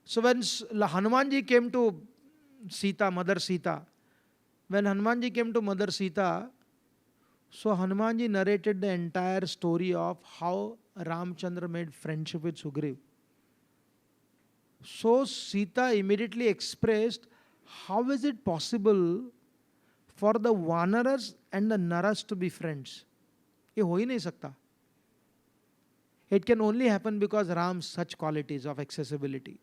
So when Hanumanji came to Sita, Mother Sita, when Hanumanji came to Mother Sita, so Hanumanji narrated the entire story of how Ramchandra made friendship with Sugriv. So Sita immediately expressed, how is it possible for the Vanaras and the Naras to be friends? ये हो ही नहीं सकता. It can only happen because Ram's such qualities of accessibility.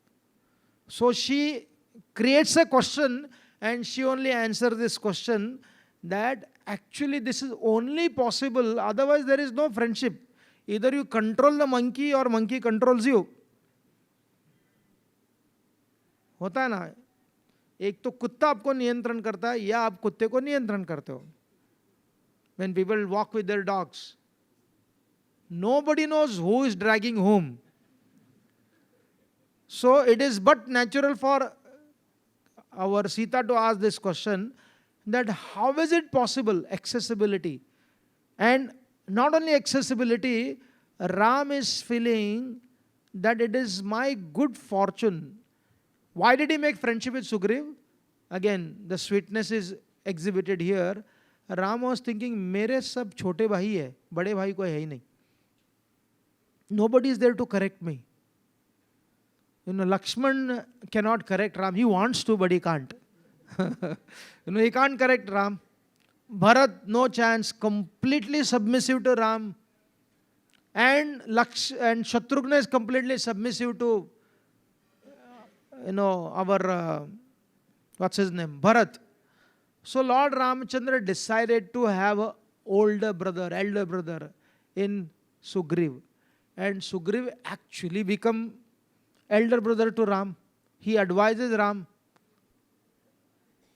So she creates a question and she only answers this question that actually this is only possible, otherwise there is no friendship. Either you control the monkey or monkey controls you. होता है ना, एक तो कुत्ता आपको नियंत्रण करता है या आप कुत्ते को नियंत्रण करते हो. When people walk with their dogs, nobody knows who is dragging whom. So it is but natural for our Sita to ask this question, that how is it possible, accessibility. And not only accessibility, Ram is feeling that it is my good fortune. Why did he make friendship with Sugriv? Again, the sweetness is exhibited here. Ram was thinking, मेरे सब छोटे भाई है, बड़े भाई कोई है ही नहीं. Nobody is there to correct me. Lakshman cannot correct Ram. He wants to, but he can't. He can't correct Ram. Bharat, no chance, completely submissive to Ram. And Shatrughna is completely submissive to, our, what's his name, Bharat. So Lord Ramchandra decided to have an elder brother in Sugriv. And Sugriv actually become elder brother to Ram. He advises Ram.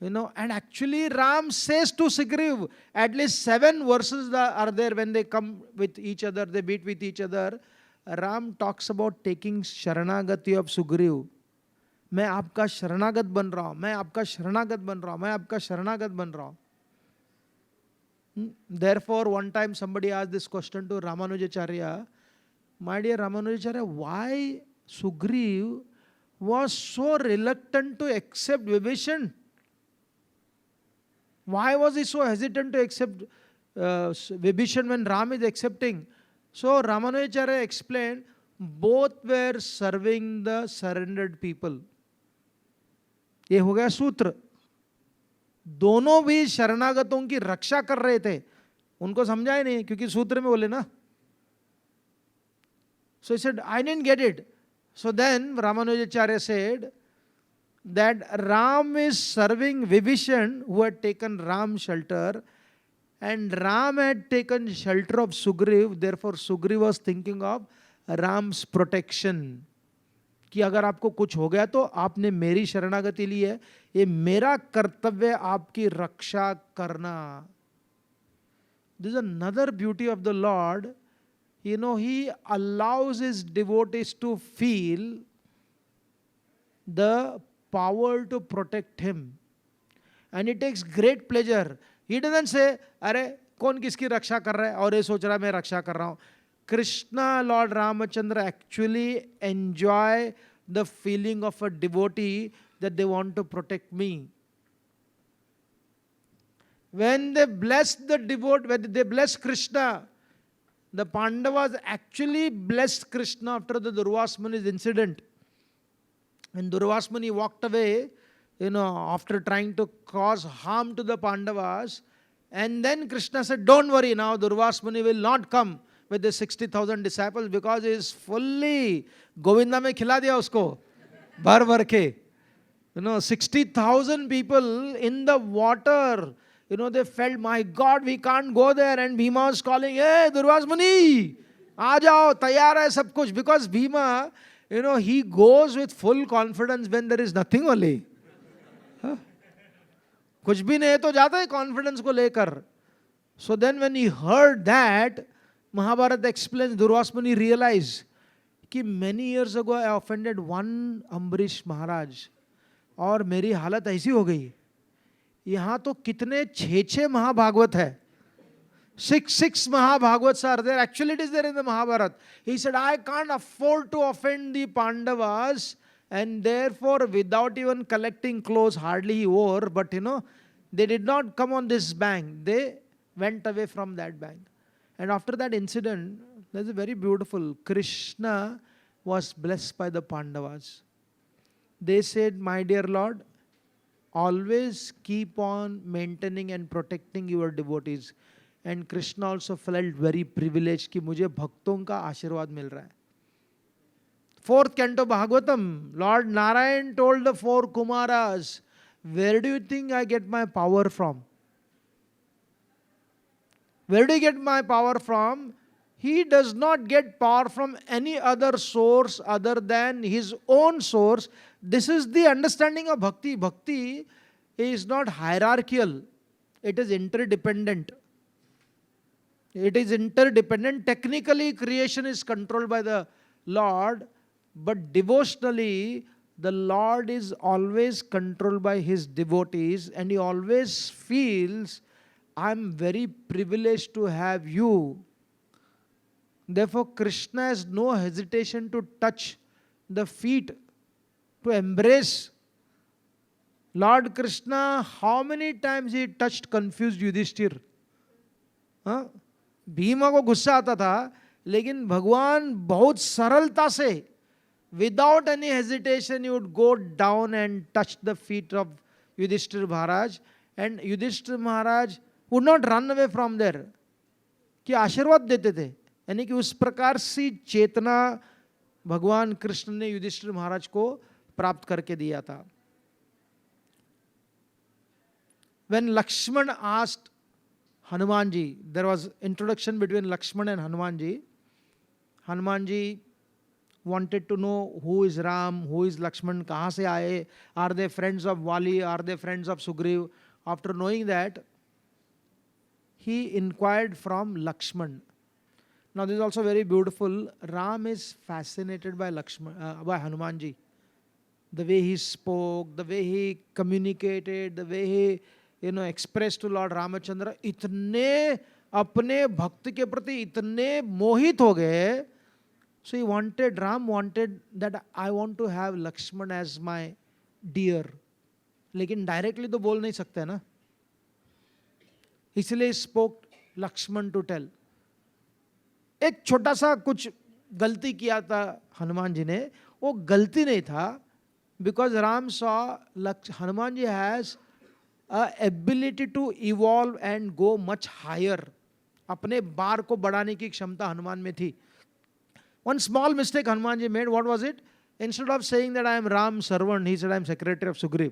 And actually Ram says to Sugriv, at least 7 verses are there when they come with each other, they meet with each other. Ram talks about taking Sharanagati of Sugriv. मैं आपका शरणागत बन रहा हूं, मैं आपका शरणागत बन रहा हूं, मैं आपका शरणागत बन रहा हूं. Therefore, one time somebody asked this question to Ramanujacharya, my dear Ramanujacharya, why Sugriv was so reluctant to accept Vibhishan? Why was he so hesitant to accept Vibhishan when Ram is accepting? So Ramanujacharya explained, both were serving the surrendered people. ये हो गया सूत्र. दोनों भी शरणागतों की रक्षा कर रहे थे. उनको समझा ही नहीं क्योंकि सूत्र में बोले ना. So he said, I didn't get it. So then Ramanujacharya said that Ram is serving Vibhishan, who had taken Ram's shelter, and Ram had taken shelter of Sugriv. Therefore Sugriv was thinking of Ram's protection. कि अगर आपको कुछ हो गया तो आपने मेरी शरणागति ली है, ये मेरा कर्तव्य आपकी रक्षा करना. This is another beauty of the Lord. He allows his devotees to feel the power to protect him. And he takes great pleasure. He doesn't say, अरे कौन किसकी रक्षा कर रहा है और ये सोच रहा है मैं रक्षा कर रहा हूं. Krishna, Lord Ramachandra actually enjoy the feeling of a devotee that they want to protect me. When they bless the devotee, when they bless Krishna, the Pandavas actually blessed Krishna after the Durvasmani's incident. When Durvasmani walked away, after trying to cause harm to the Pandavas, and then Krishna said, don't worry, now Durvasmani will not come with the 60,000 disciples because he is fully Govinda में खिला दिया उसको भर भर के. 60,000 people in the water. They felt, my God, we can't go there. And Bhima was calling, hey, Durvasmani, aa jao, taiyar hai sab kuch. Because Bhima, he goes with full confidence when there is nothing only. कुछ भी नहीं है तो जाता है confidence को लेकर. So then when he heard that, Mahabharata explains, Durvasmani realized कि many years ago I offended one Ambarish Maharaj और मेरी हालत ऐसी हो गई. यहाँ तो कितने 6 महाभागवत है. 6 Mahabhagavats are there. Actually it is there in the Mahabharata. He said, I can't afford to offend the Pandavas And therefore, without even collecting clothes, hardly he wore, but they did not come on this bank. They went away from that bank. And after that incident, there's a very beautiful, Krishna was blessed by the Pandavas. They said, my dear Lord, always keep on maintaining and protecting your devotees. And Krishna also felt very privileged कि मुझे भक्तों का आशीर्वाद मिल रहा है. Fourth canto Bhagavatam, Lord Narayan told the four Kumaras, where do you think I get my power from? Where do you get my power from? He does not get power from any other source other than his own source. This is the understanding of bhakti. Bhakti is not hierarchical. It is interdependent. It is interdependent. Technically, creation is controlled by the Lord, but devotionally, the Lord is always controlled by his devotees, and he always feels, I'm very privileged to have you. Therefore, Krishna has no hesitation to touch the feet, to embrace. Lord Krishna, how many times he touched confused Yudhishthir? Bhima को गुस्सा आता था, लेकिन भगवान बहुत सरलता से, without any hesitation, he would go down and touch the feet of Yudhishthir Maharaj, and Yudhishthir Maharaj would not run away from there. कि आशीर्वाद देते थे. यानी कि उस प्रकार से चेतना भगवान कृष्ण ने युधिष्ठिर महाराज को प्राप्त करके दिया था. When Lakshman asked Hanumanji, there was introduction between Lakshman and Hanumanji. Hanumanji wanted to know who is Ram, who is Lakshman, kahan se aaye, are they friends of Wali, are they friends of Sugriv. After knowing that, he inquired from Lakshman. Now this is also very beautiful. Ram is fascinated by by Hanumanji. The way he spoke, the way he communicated, the way he expressed to Lord Ramachandra, इतने अपने भक्त के प्रति इतने मोहित हो गए. So he wanted, Ram wanted that I want to have Lakshman as my dear. लेकिन directly तो बोल नहीं सकते ना. इसलिए spoke Lakshman to tell. एक छोटा सा कुछ गलती किया था हनुमान जी ने, वो गलती नहीं था, because Ram saw Hanuman ji has a ability to evolve and go much higher. अपने बार को बढ़ाने की क्षमता हनुमान में थी. One small mistake Hanuman ji made. What was it? Instead of saying that I am Ram's servant, he said I am secretary of Sugriv,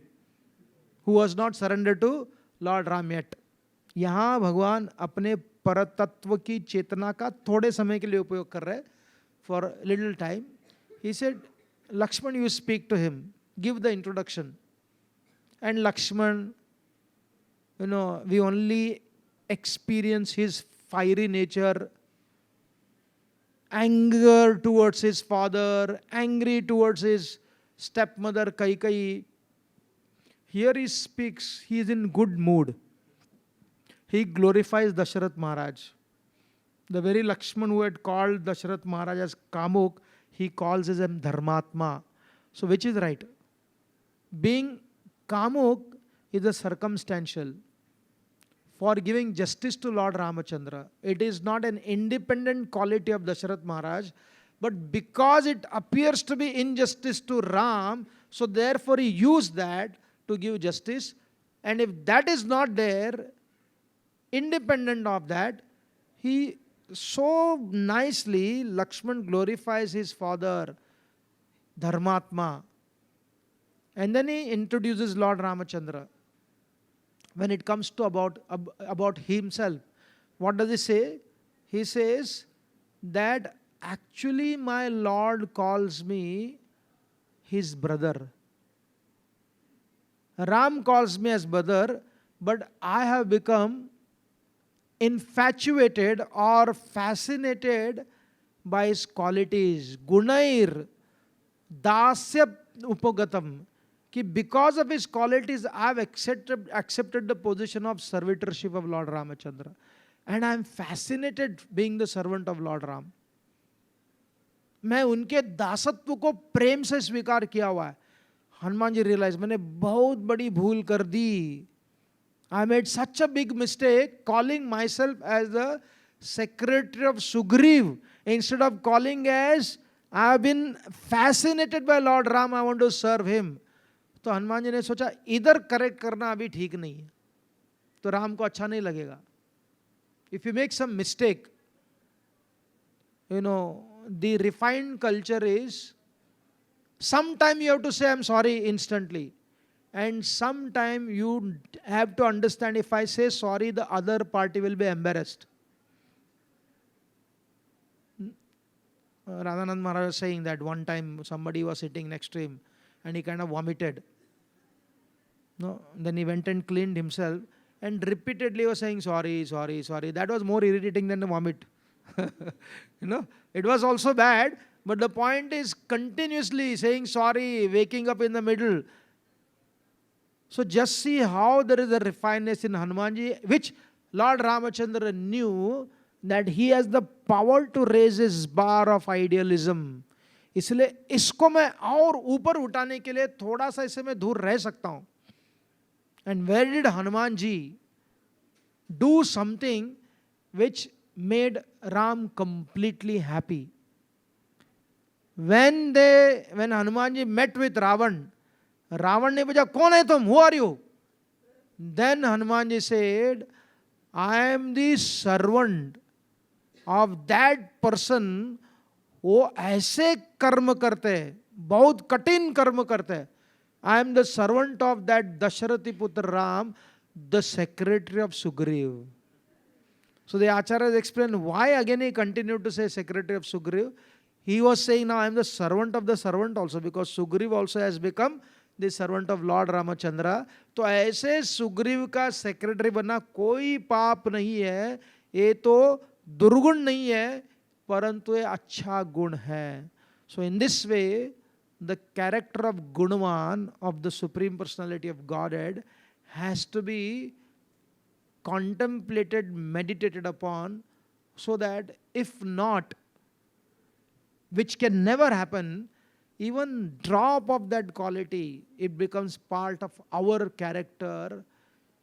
who was not surrendered to Lord Ram yet. यहाँ भगवान अपने परतत्व की चेतना का थोड़े समय के लिए उपयोग कर रहे हैं, for little time. He said, Lakshman, you speak to him, give the introduction. And Lakshman, we only experience his fiery nature, anger towards his father, angry towards his stepmother Kaikeyi. Here he speaks, he is in good mood. He glorifies Dasharath Maharaj. The very Lakshman who had called Dasharath Maharaj as Kamuk, he calls him Dharmatma. So which is right? Being Kamuk is a circumstantial for giving justice to Lord Ramachandra. It is not an independent quality of Dasharath Maharaj, but because it appears to be injustice to Ram, so therefore he used that to give justice. And if that is not there, independent of that, he so nicely, Lakshman glorifies his father, Dharmatma. And then he introduces Lord Ramachandra. When it comes to about himself, what does he say? He says that actually my Lord calls me his brother. Ram calls me as brother, but I have become infatuated or fascinated by his qualities. Gunair dasya upagatam. Ki because of his qualities, I have accepted the position of servitorship of Lord Ramachandra. And I am fascinated being the servant of Lord Ram. मैं उनके दासत्व को प्रेम से स्वीकार किया हुआ है. Hanuman ji realise, मैंने बहुत बड़ी भूल कर दी. I made such a big mistake calling myself as the secretary of Sugriv instead of calling as I have been fascinated by Lord Ram, I want to serve him. तो हनुमान जी ने सोचा इधर करेक्ट करना अभी ठीक नहीं है, तो राम को अच्छा नहीं लगेगा. If you make some mistake, the refined culture is sometime you have to say I'm sorry instantly. And sometime you have to understand, if I say sorry, the other party will be embarrassed. Radhanand Maharaj was saying that one time somebody was sitting next to him and he kind of vomited. No, then he went and cleaned himself and repeatedly was saying sorry, sorry, sorry. That was more irritating than the vomit. It was also bad, but the point is continuously saying sorry, waking up in the middle. So just see how there is a refinedness in Hanumanji, which Lord Ramachandra knew that he has the power to raise his bar of idealism. इसलिए इसको मैं और ऊपर उठाने के लिए थोड़ा सा इससे मैं दूर रह सकता हूं. And where did Hanuman ji do something which made Ram completely happy? When Hanuman ji met with Ravan, Ravan ने पूछा कौन है तुम, who are you? Then Hanuman ji said, I am the servant of that person, वो ऐसे कर्म करते हैं, बहुत कठिन कर्म करते हैं. I am the servant of that Dasharathi putra Ram, the secretary of Sugriv. So the Acharya explained why again he continued to say secretary of Sugriv. He was saying now I am the servant of the servant also, because Sugriv also has become the servant of Lord Ramachandra. तो ऐसे सुग्रीव का secretary बनना कोई पाप नहीं है, ये तो दुर्गुण नहीं है, परंतु ये अच्छा गुण है. So in this way, the character of Gunavan, of the Supreme Personality of Godhead, has to be contemplated, meditated upon, so that if not, which can never happen, even drop of that quality, it becomes part of our character.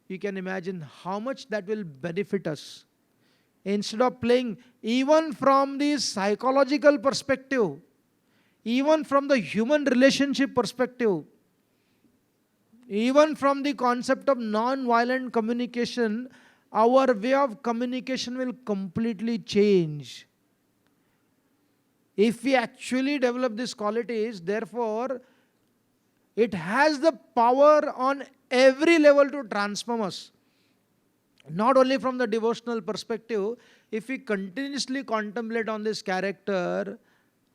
You can imagine how much that will benefit us. Instead of playing, even from the psychological perspective, even from the human relationship perspective, even from the concept of non-violent communication, our way of communication will completely change. If we actually develop these qualities, therefore, it has the power on every level to transform us. Not only from the devotional perspective, if we continuously contemplate on this character,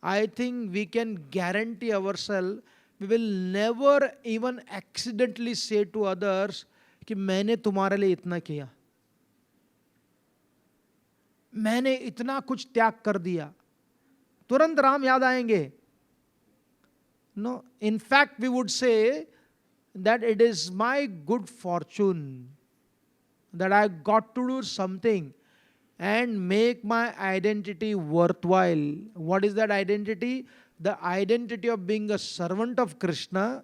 I think we can guarantee ourselves, we will never even accidentally say to others कि मैंने तुम्हारे लिए इतना किया, मैंने इतना कुछ त्याग कर दिया. तुरंत राम याद आएंगे. No, in fact we would say that it is my good fortune that I got to do something and make my identity worthwhile. What is that identity? The identity of being a servant of Krishna,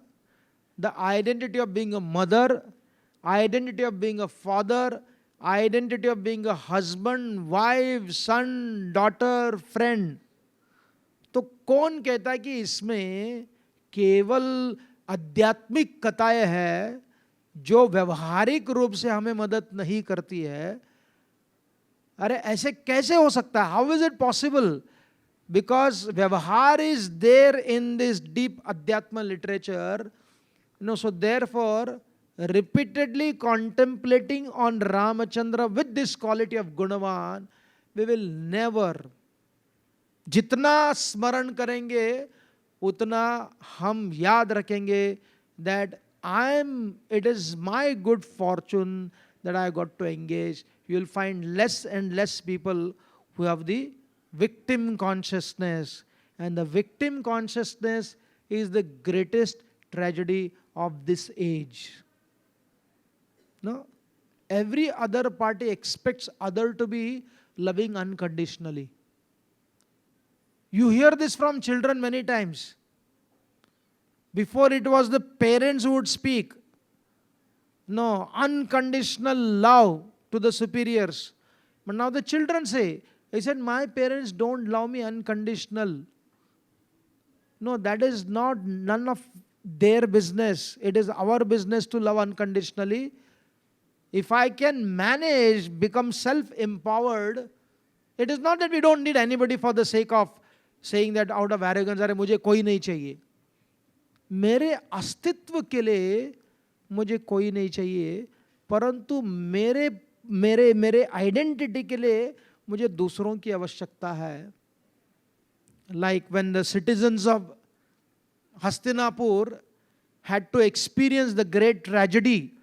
the identity of being a mother, identity of being a father, identity of being a husband, wife, son, daughter, friend. तो कौन कहता है कि इसमें केवल आध्यात्मिक कथाएं हैं जो व्यवहारिक रूप से हमें मदद नहीं करती है? अरे ऐसे कैसे हो सकता है? How is it possible? Because vyavahar is there in this deep adhyatma literature. So therefore, repeatedly contemplating on Ramachandra with this quality of Gunavan, we will never, जितना स्मरण करेंगे उतना हम याद रखेंगे that it is my good fortune that I got to engage. You will find less and less people who have the victim consciousness, and the victim consciousness is the greatest tragedy of this age. No, every other party expects other to be loving unconditionally. You hear this from children many times. Before it was the parents who would speak. No, unconditional love to the superiors. But now the children say, he said, my parents don't love me unconditional. No, that is not none of their business. It is our business to love unconditionally. If I can manage, become self-empowered, it is not that we don't need anybody for the sake of saying that out of arrogance, अरे मुझे कोई नहीं चाहिए. मेरे अस्तित्व के लिए मुझे कोई नहीं चाहिए, परंतु मेरे मेरे मेरे आइडेंटिटी के लिए मुझे दूसरों की आवश्यकता है. Like when the citizens of Hastinapur had to experience the great tragedy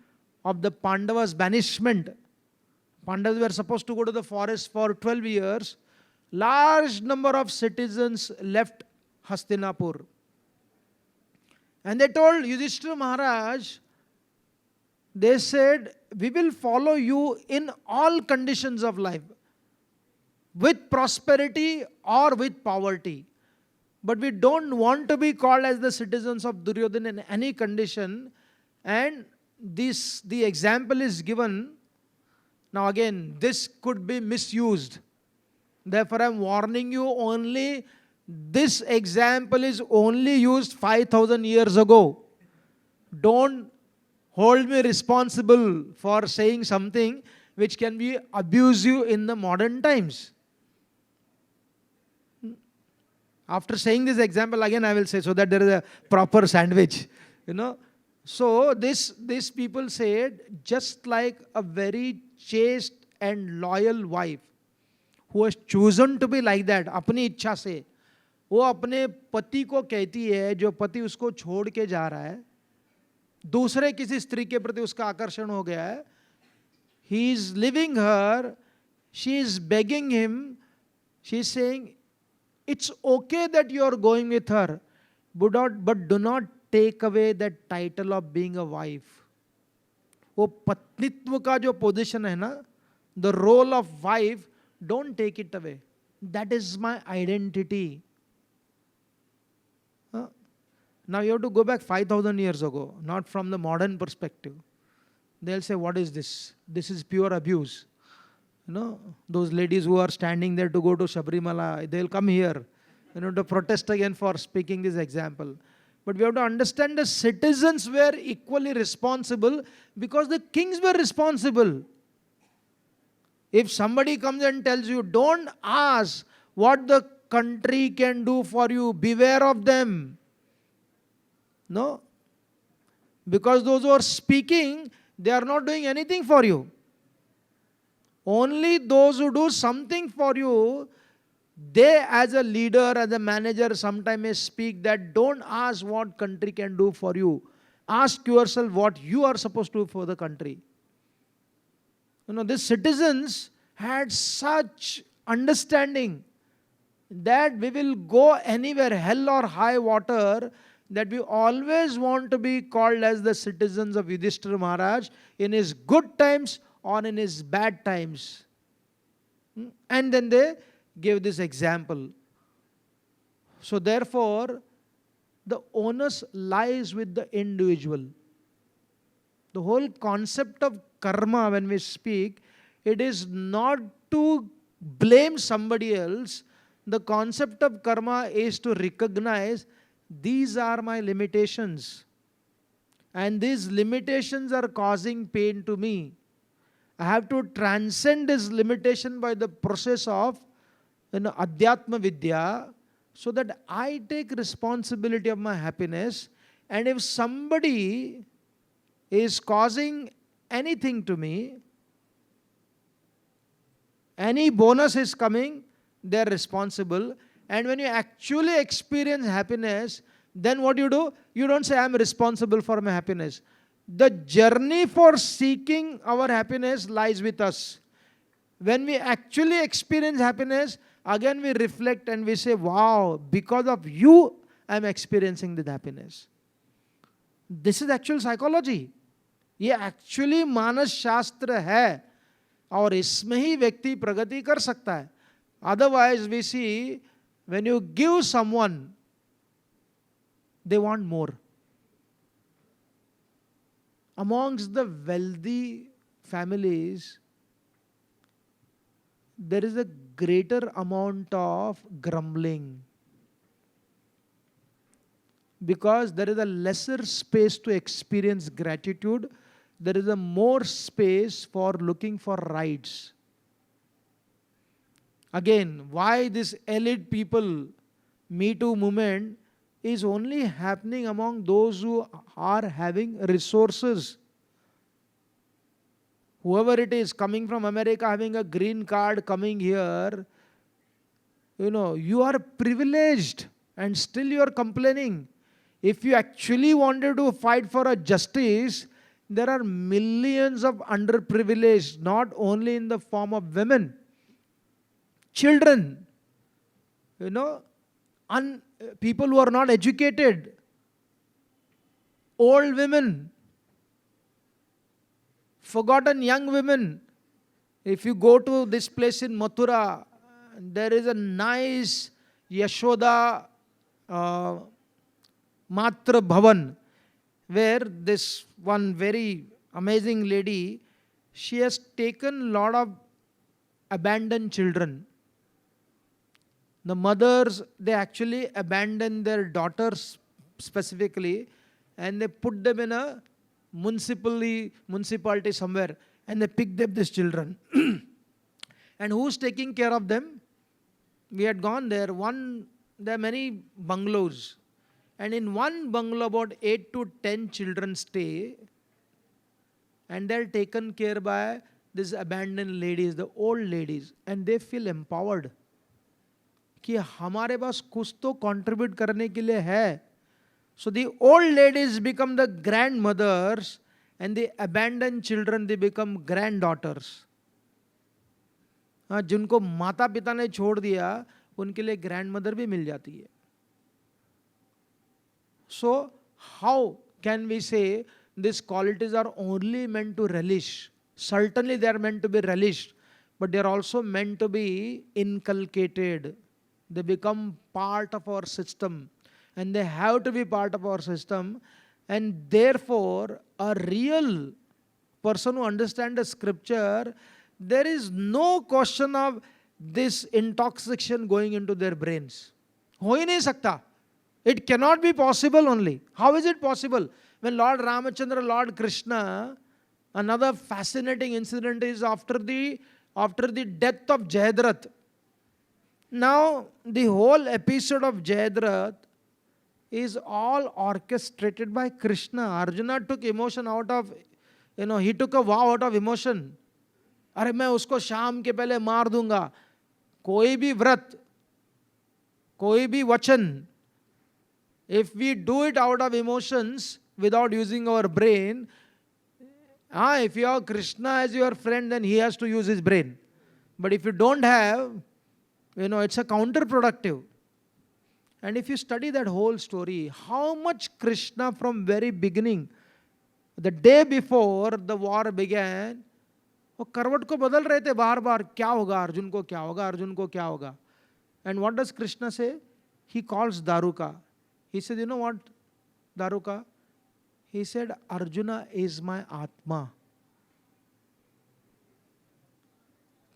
of the Pandavas' banishment. Pandavas were supposed to go to the forest for 12 years. Large number of citizens left Hastinapur. And they told Yudhishthira Maharaj, they said, we will follow you in all conditions of life, with prosperity or with poverty. But we don't want to be called as the citizens of Duryodhana in any condition. And the example is given. Now again, this could be misused. Therefore, I am warning you only, this example is only used 5,000 years ago. Don't hold me responsible for saying something which can be abusive in the modern times. After saying this example, again I will say, so that there is a proper sandwich. So these people said, just like a very chaste and loyal wife who has chosen to be like that, अपनी इच्छा से, वो अपने पति को कहती है, जो पति उसको छोड़ के जा रहा है, दूसरे किसी स्त्री के प्रति उसका आकर्षण हो गया है, he is leaving her, she is begging him, she is saying, it's okay that you are going with her, but do not take away that title of being a wife. वो पत्नित्व का जो पोजीशन है ना, the role of wife, don't take it away. That is my identity. Now you have to go back 5,000 years ago, not from the modern perspective. They'll say, what is this? This is pure abuse. Those ladies who are standing there to go to Sabrimala, they'll come here, to protest again for speaking this example. But we have to understand the citizens were equally responsible because the kings were responsible. If somebody comes and tells you, don't ask what the country can do for you, beware of them. No. Because those who are speaking, they are not doing anything for you. Only those who do something for you, they as a leader, as a manager, sometimes may speak that don't ask what country can do for you. Ask yourself what you are supposed to do for the country. These citizens had such understanding that we will go anywhere, hell or high water, that we always want to be called as the citizens of Yudhishthira Maharaj in his good times or in his bad times. And then they gave this example. So therefore, the onus lies with the individual. The whole concept of karma, when we speak, it is not to blame somebody else. The concept of karma is to recognize these are my limitations. And these limitations are causing pain to me. I have to transcend this limitation by the process of Adhyatma Vidya, so that I take responsibility of my happiness. And if somebody is causing anything to me, any bonus is coming, they are responsible. And when you actually experience happiness, then what do? You don't say, I am responsible for my happiness. The journey for seeking our happiness lies with us. When we actually experience happiness, again we reflect and we say, wow, because of you, I am experiencing this happiness. This is actual psychology. ये actually मानस शास्त्र है, और इसमें ही व्यक्ति प्रगति कर सकता है. Otherwise we see when you give someone, they want more. Amongst the wealthy families, there is a greater amount of grumbling because there is a lesser space to experience gratitude. There is a more space for looking for rights. Again, why this elite people, Me Too movement, is only happening among those who are having resources. Whoever it is coming from America, having a green card, coming here, you are privileged and still you are complaining. If you actually wanted to fight for a justice, there are millions of underprivileged, not only in the form of women, children, people who are not educated, old women, forgotten young women. If you go to this place in Mathura, there is a nice Yashoda Matra Bhavan, where this one very amazing lady, she has taken a lot of abandoned children. The mothers, they actually abandon their daughters specifically, and they put them in a municipality somewhere, and they picked up these children. And who's taking care of them? We had gone there. There are many bungalows, and in one bungalow about 8 to 10 children stay, and they're taken care by these abandoned ladies, the old ladies, and they feel empowered कि हमारे पास कुछ तो contribute करने के लिए है. So the old ladies become the grandmothers and the abandoned children, they become granddaughters. जिनको माता पिता ने छोड़ दिया उनके लिए ग्रैंडमदर भी मिल जाती है. So how can we say these qualities are only meant to relish? Certainly they are meant to be relished, but they are also meant to be inculcated. They become part of our system, and they have to be part of our system. And therefore, a real person who understands the scripture, there is no question of this intoxication going into their brains. हो ही नहीं सकता. It cannot be possible only. How is it possible? When Lord Ramachandra, Lord Krishna, another fascinating incident is after the death of Jayadratha. Now, the whole episode of Jayadratha is all orchestrated by Krishna. Arjuna took emotion out of, he took a vow out of emotion. अरे मैं उसको शाम के पहले मार दूंगा. कोई भी व्रत, कोई भी वचन, if we do it out of emotions without using our brain, if you have Krishna as your friend, then he has to use his brain. But if you don't have, it's a counterproductive. And if you study that whole story, how much Krishna from very beginning, the day before the war began, वो करवट को बदल रहे थे बार बार, क्या होगा अर्जुन को, क्या होगा अर्जुन को, क्या होगा. And what does Krishna say? He calls Daruka. He said, you know what, Daruka? He said, Arjuna is my Atma.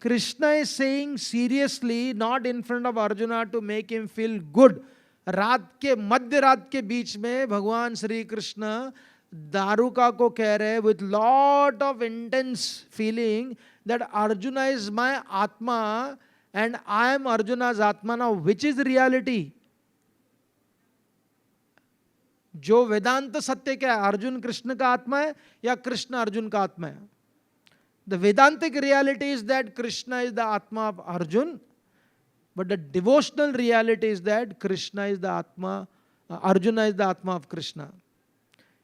Krishna is saying seriously, not in front of Arjuna to make him feel good. रात के मध्य रात के बीच में भगवान श्री कृष्ण दारुका को कह रहे with lot of intense feeling that Arjuna is my Atma and I am Arjuna's Atma. Now, which is reality? जो वेदांत सत्य क्या है, अर्जुन कृष्ण का आत्मा है या कृष्ण अर्जुन का आत्मा है? The Vedantic reality is that Krishna is the Atma of Arjun, but the devotional reality is that Krishna is the Atma, Arjuna is the Atma of Krishna.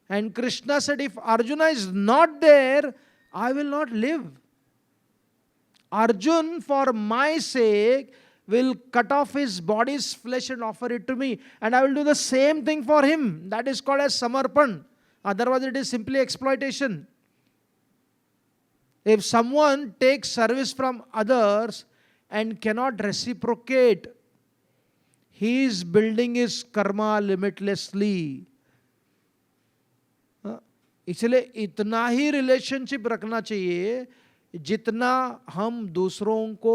And Krishna said, if Arjuna is not there, I will not live. Arjun, for my sake, will cut off his body's flesh and offer it to me. And I will do the same thing for him. That is called as samarpan. Otherwise, it is simply exploitation. If someone takes service from others and cannot reciprocate, he is building his karma limitlessly. इसलिए इतना ही relationship रखना चाहिए जितना हम दूसरों को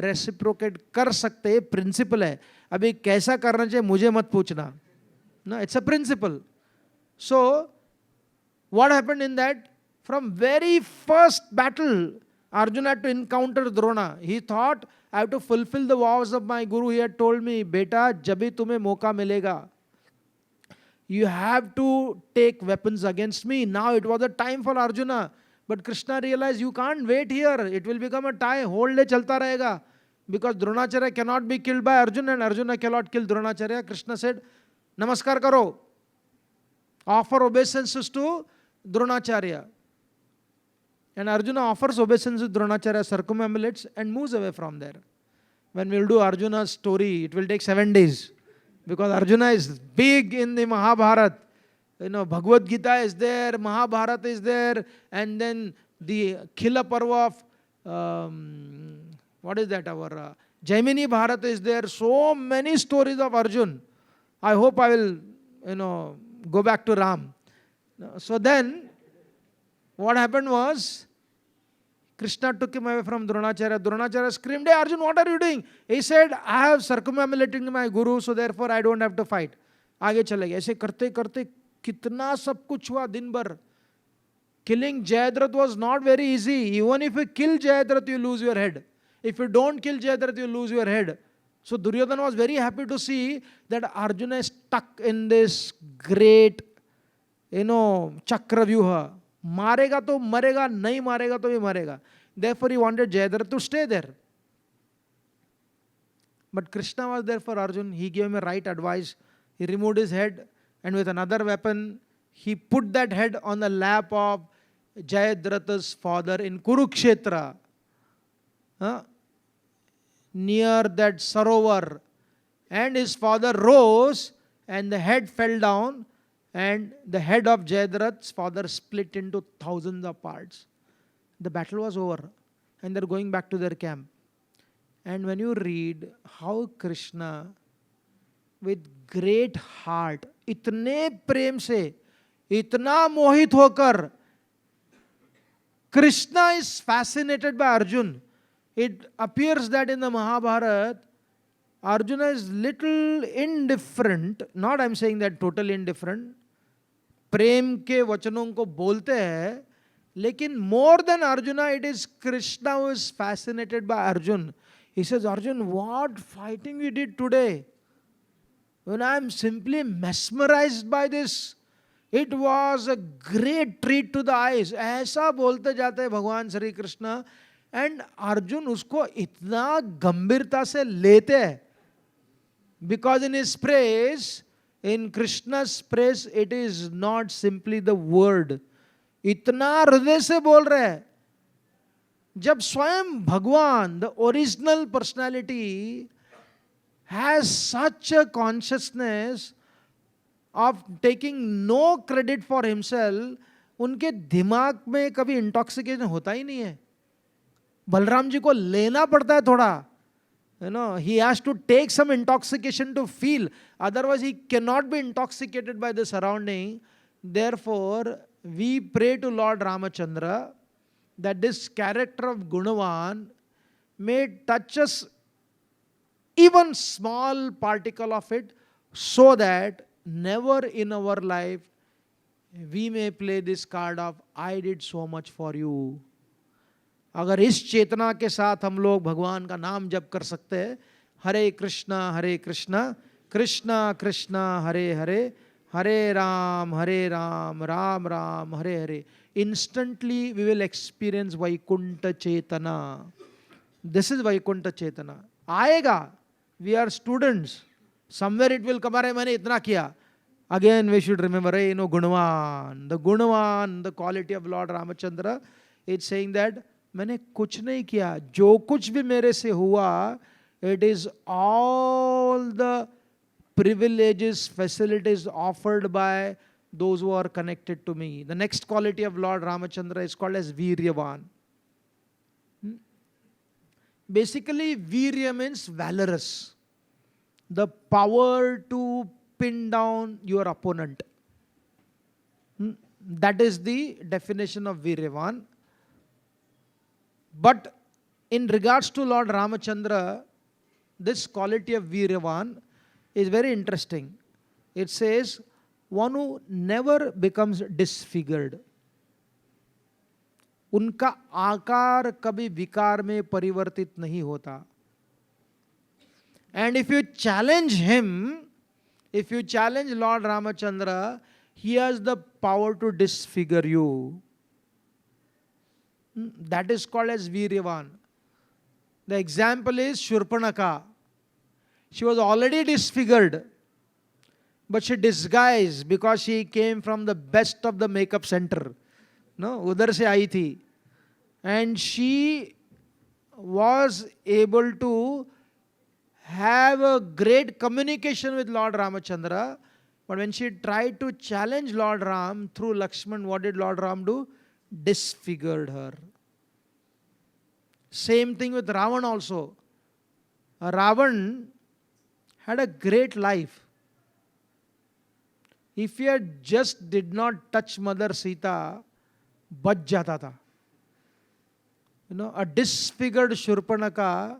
reciprocate कर सकते. प्रिंसिपल है. अभी कैसा करना चाहिए मुझे मत पूछना ना, it's a principle. So what happened in that, from very first battle Arjuna had to encounter Drona. He thought, I have to fulfill the vows of my guru. He had told me, beta, जब भी तुम्हें मौका मिलेगा, you have to take weapons against me. Now it was a time for Arjuna. But Krishna realized, you can't wait here. It will become a tie. Whole day chalta rahega. Because Dronacharya cannot be killed by Arjuna and Arjuna cannot kill Dronacharya. Krishna said, Namaskar karo. Offer obeisances to Dronacharya. And Arjuna offers obeisance to Dronacharya, circumambulates and moves away from there. When we will do Arjuna's story, it will take 7 days. Because Arjuna is big in the Mahabharata. Bhagavad Gita is there, Mahabharata is there, and then the Khila Parva of, what is that, our Jaimini Bharata is there. So many stories of Arjun. I hope I will, go back to Ram. So then, what happened was, Krishna took him away from Dronacharya. Dronacharya screamed, hey Arjun, what are you doing? He said, I have circumambulated my guru, so therefore I don't have to fight. आगे चले गए. ऐसे करते करते कितना सब कुछ हुआ दिन भर. Killing Jayadratha was not very easy. Even if you kill Jayadratha, you lose your head. If you don't kill Jayadratha, you lose your head. So Duryodhana was very happy to see that Arjuna is stuck in this great, Chakravyuha. मारेगा तो मरेगा, नहीं मारेगा तो भी मरेगा. Therefore he wanted Jayadratha to stay there. But Krishna was there for Arjun. He gave him a right advice. He removed his head and with another weapon he put that head on the lap of Jayadratha's father in Kurukshetra, near that Sarovar. And his father rose and the head fell down. And the head of Jayadratha's father split into thousands of parts. The battle was over. And they're going back to their camp. And when you read how Krishna, with great heart, itne prem se, itna mohit hokar, Krishna is fascinated by Arjun. It appears that in the Mahabharata, Arjuna is little indifferent. Not I'm saying that totally indifferent. प्रेम के वचनों को बोलते हैं, लेकिन more than Arjuna, it is Krishna who is fascinated by Arjun. He says, Arjun, what fighting we did today? When I am simply mesmerized by this. It was a great treat to the eyes. ऐसा बोलते जाते हैं भगवान Shri Krishna. And Arjun उसको इतना गंभीरता से लेते हैं. Because in his praise, in Krishna's praise, it is not simply the word. इतना हृदय से बोल रहे हैं. जब स्वयं भगवान, the original personality, has such a consciousness of taking no credit for himself, उनके दिमाग में कभी इंटॉक्सिकेशन होता ही नहीं है. बलराम जी को लेना पड़ता है थोड़ा. He has to take some intoxication to feel. Otherwise, he cannot be intoxicated by the surrounding. Therefore, we pray to Lord Ramachandra that this character of Gunavan may touch us even small particle of it, so that never in our life we may play this card of I did so much for you. अगर इस चेतना के साथ हम लोग भगवान का नाम जप कर सकते हैं, हरे कृष्णा कृष्णा कृष्णा हरे हरे, हरे Ram Ram Ram Hare Hare, instantly we will experience Vaikuntha Chetana. This is Vaikuntha Chetana. आएगा. We are students. Somewhere it will come. अरे मैंने इतना किया. Again we should remember, Gunavan. The Gunavan, the quality of Lord Ramachandra, it's saying that मैंने कुछ नहीं किया. जो कुछ भी मेरे से हुआ, it is all the privileges, facilities offered by those who are connected to me. The next quality of Lord Ramachandra is called as Viryavan. Basically, Virya means valorous. the power to pin down your opponent. That is the definition of Viryavan. But in regards to Lord Ramachandra, this quality of Viryavan is very interesting. It says, one who never becomes disfigured. उनका आकार कभी विकार में परिवर्तित नहीं होता. And if you challenge him, if you challenge Lord Ramachandra, he has the power to disfigure you. That is called as Viryavan. The example is Shurpanaka. She was already disfigured, but she disguised because she came from the best of the makeup center. No, udhar se aayi thi. And she was able to have a great communication with Lord Ramachandra. But when she tried to challenge Lord Ram through Lakshman, what did Lord Ram do? Disfigured her. Same thing with Ravan also. Ravan had a great life. If he had just did not touch Mother Sita, bach jata tha. A disfigured Shurpanaka,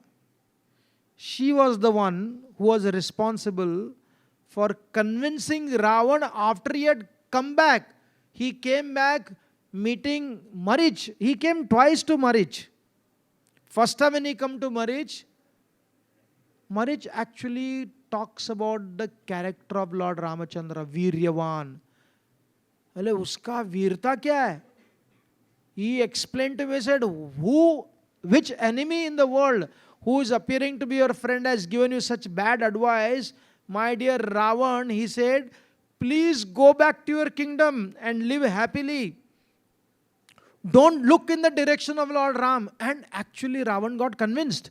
she was the one who was responsible for convincing Ravan after he had come back. He came back meeting Marich. He came twice to Marich. First time when he come to Marich, Marich actually talks about the character of Lord Ramachandra, Viryavan. अरे उसका वीरता क्या है? He explained to me, said, which enemy in the world who is appearing to be your friend has given you such bad advice? My dear Ravan, he said, please go back to your kingdom and live happily. Don't look in the direction of Lord Ram. And actually Ravan got convinced.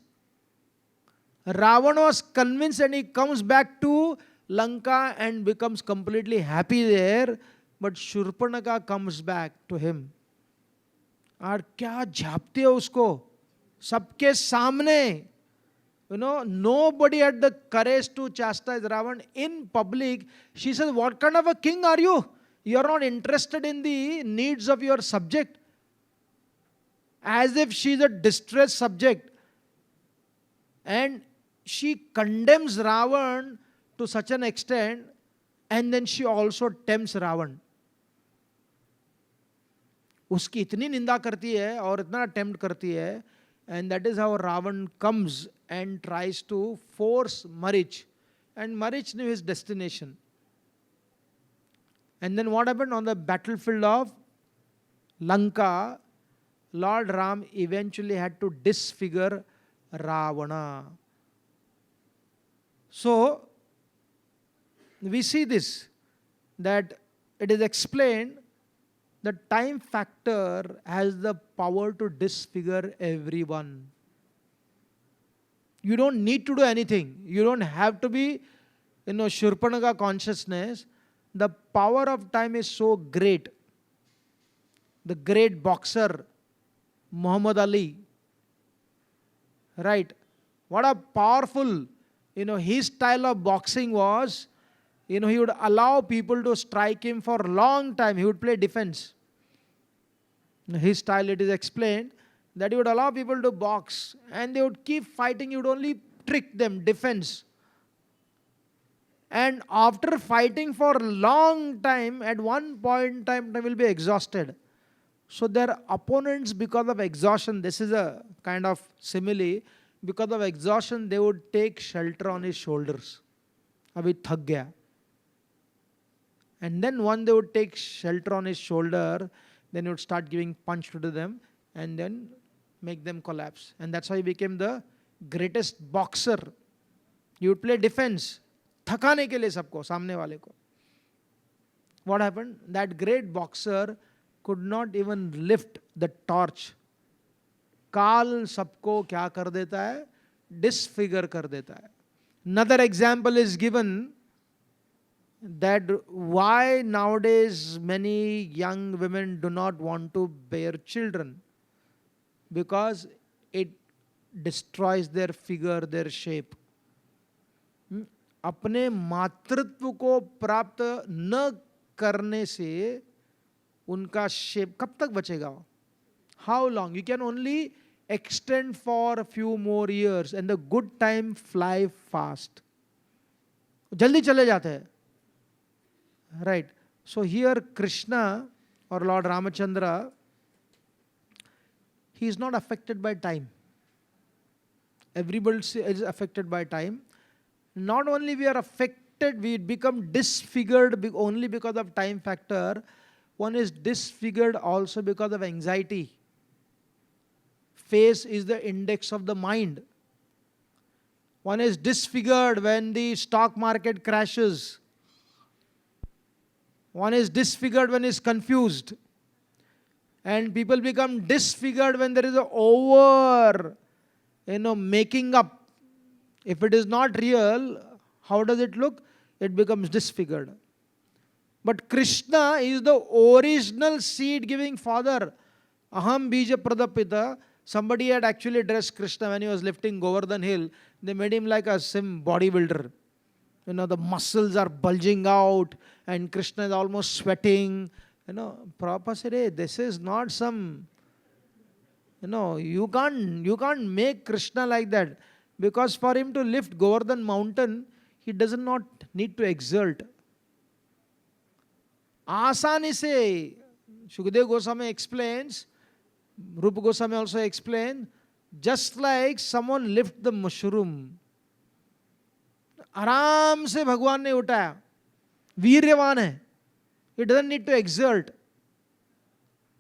Ravan was convinced and he comes back to Lanka and becomes completely happy there. But Shurpanaka comes back to him. और क्या झापती है उसको सबके सामने. Nobody had the courage to chastise Ravan in public. She says, what kind of a king are you? You are not interested in the needs of your subject. As if she is a distressed subject. And she condemns Ravan to such an extent, and then she also tempts Ravan. उसकी इतनी निंदा करती है और इतना attempt करती है, and that is how Ravan comes and tries to force Marich, and Marich knew his destination. And then what happened on the battlefield of Lanka? Lord Ram eventually had to disfigure Ravana. So we see this, that it is explained the time factor has the power to disfigure everyone. You don't need to do anything. You don't have to be, Shurpanaka consciousness. The power of time is so great. The great boxer, Muhammad Ali, right? What a powerful, his style of boxing was, he would allow people to strike him for a long time. He would play defense. His style, it is explained that he would allow people to box and they would keep fighting. He would only trick them, defense. And after fighting for a long time, at one point in time, they will be exhausted. So their opponents, because of exhaustion, this is a kind of simile, because of exhaustion, they would take shelter on his shoulders. Abhi thak gaya. And then one they would take shelter on his shoulder, then he would start giving punch to them and then make them collapse. And that's how he became the greatest boxer. He would play defense. थकाने के लिए सबको, सामने वाले को. What happened? That great boxer could not even lift the torch. काल सबको क्या कर देता है? Disfigure कर देता है. Another example is given that why nowadays many young women do not want to bear children, because it destroys their figure, their shape. अपने मातृत्व को प्राप्त न करने से उनका शेप कब तक बचेगा? How long? You can only extend for few more years and the good time fly fast. जल्दी चले जाते हैं, राइट? सो हियर कृष्णा और Lord Ramchandra, he is not affected by time. Everybody is affected by time. Not only we are affected, we become disfigured only because of time factor. One is disfigured also because of anxiety. Face is the index of the mind. One is disfigured when the stock market crashes. One is disfigured when is confused. And people become disfigured when there is a over, making up. If it is not real, how does it look? It becomes disfigured. But Krishna is the original seed-giving father. Aham bija pradapita. Somebody had actually dressed Krishna when he was lifting Govardhan Hill. They made him like a sim bodybuilder. The muscles are bulging out and Krishna is almost sweating. Prabhupada said, hey, this is not some, you can't make Krishna like that. Because for him to lift Govardhan mountain, he does not need to exert. Asani se, Shukdev Goswami explains, Rupa Goswami also explains, just like someone lift the mushroom. आराम से भगवान ने उठाया, वीर्यवान है. He doesn't need to exert.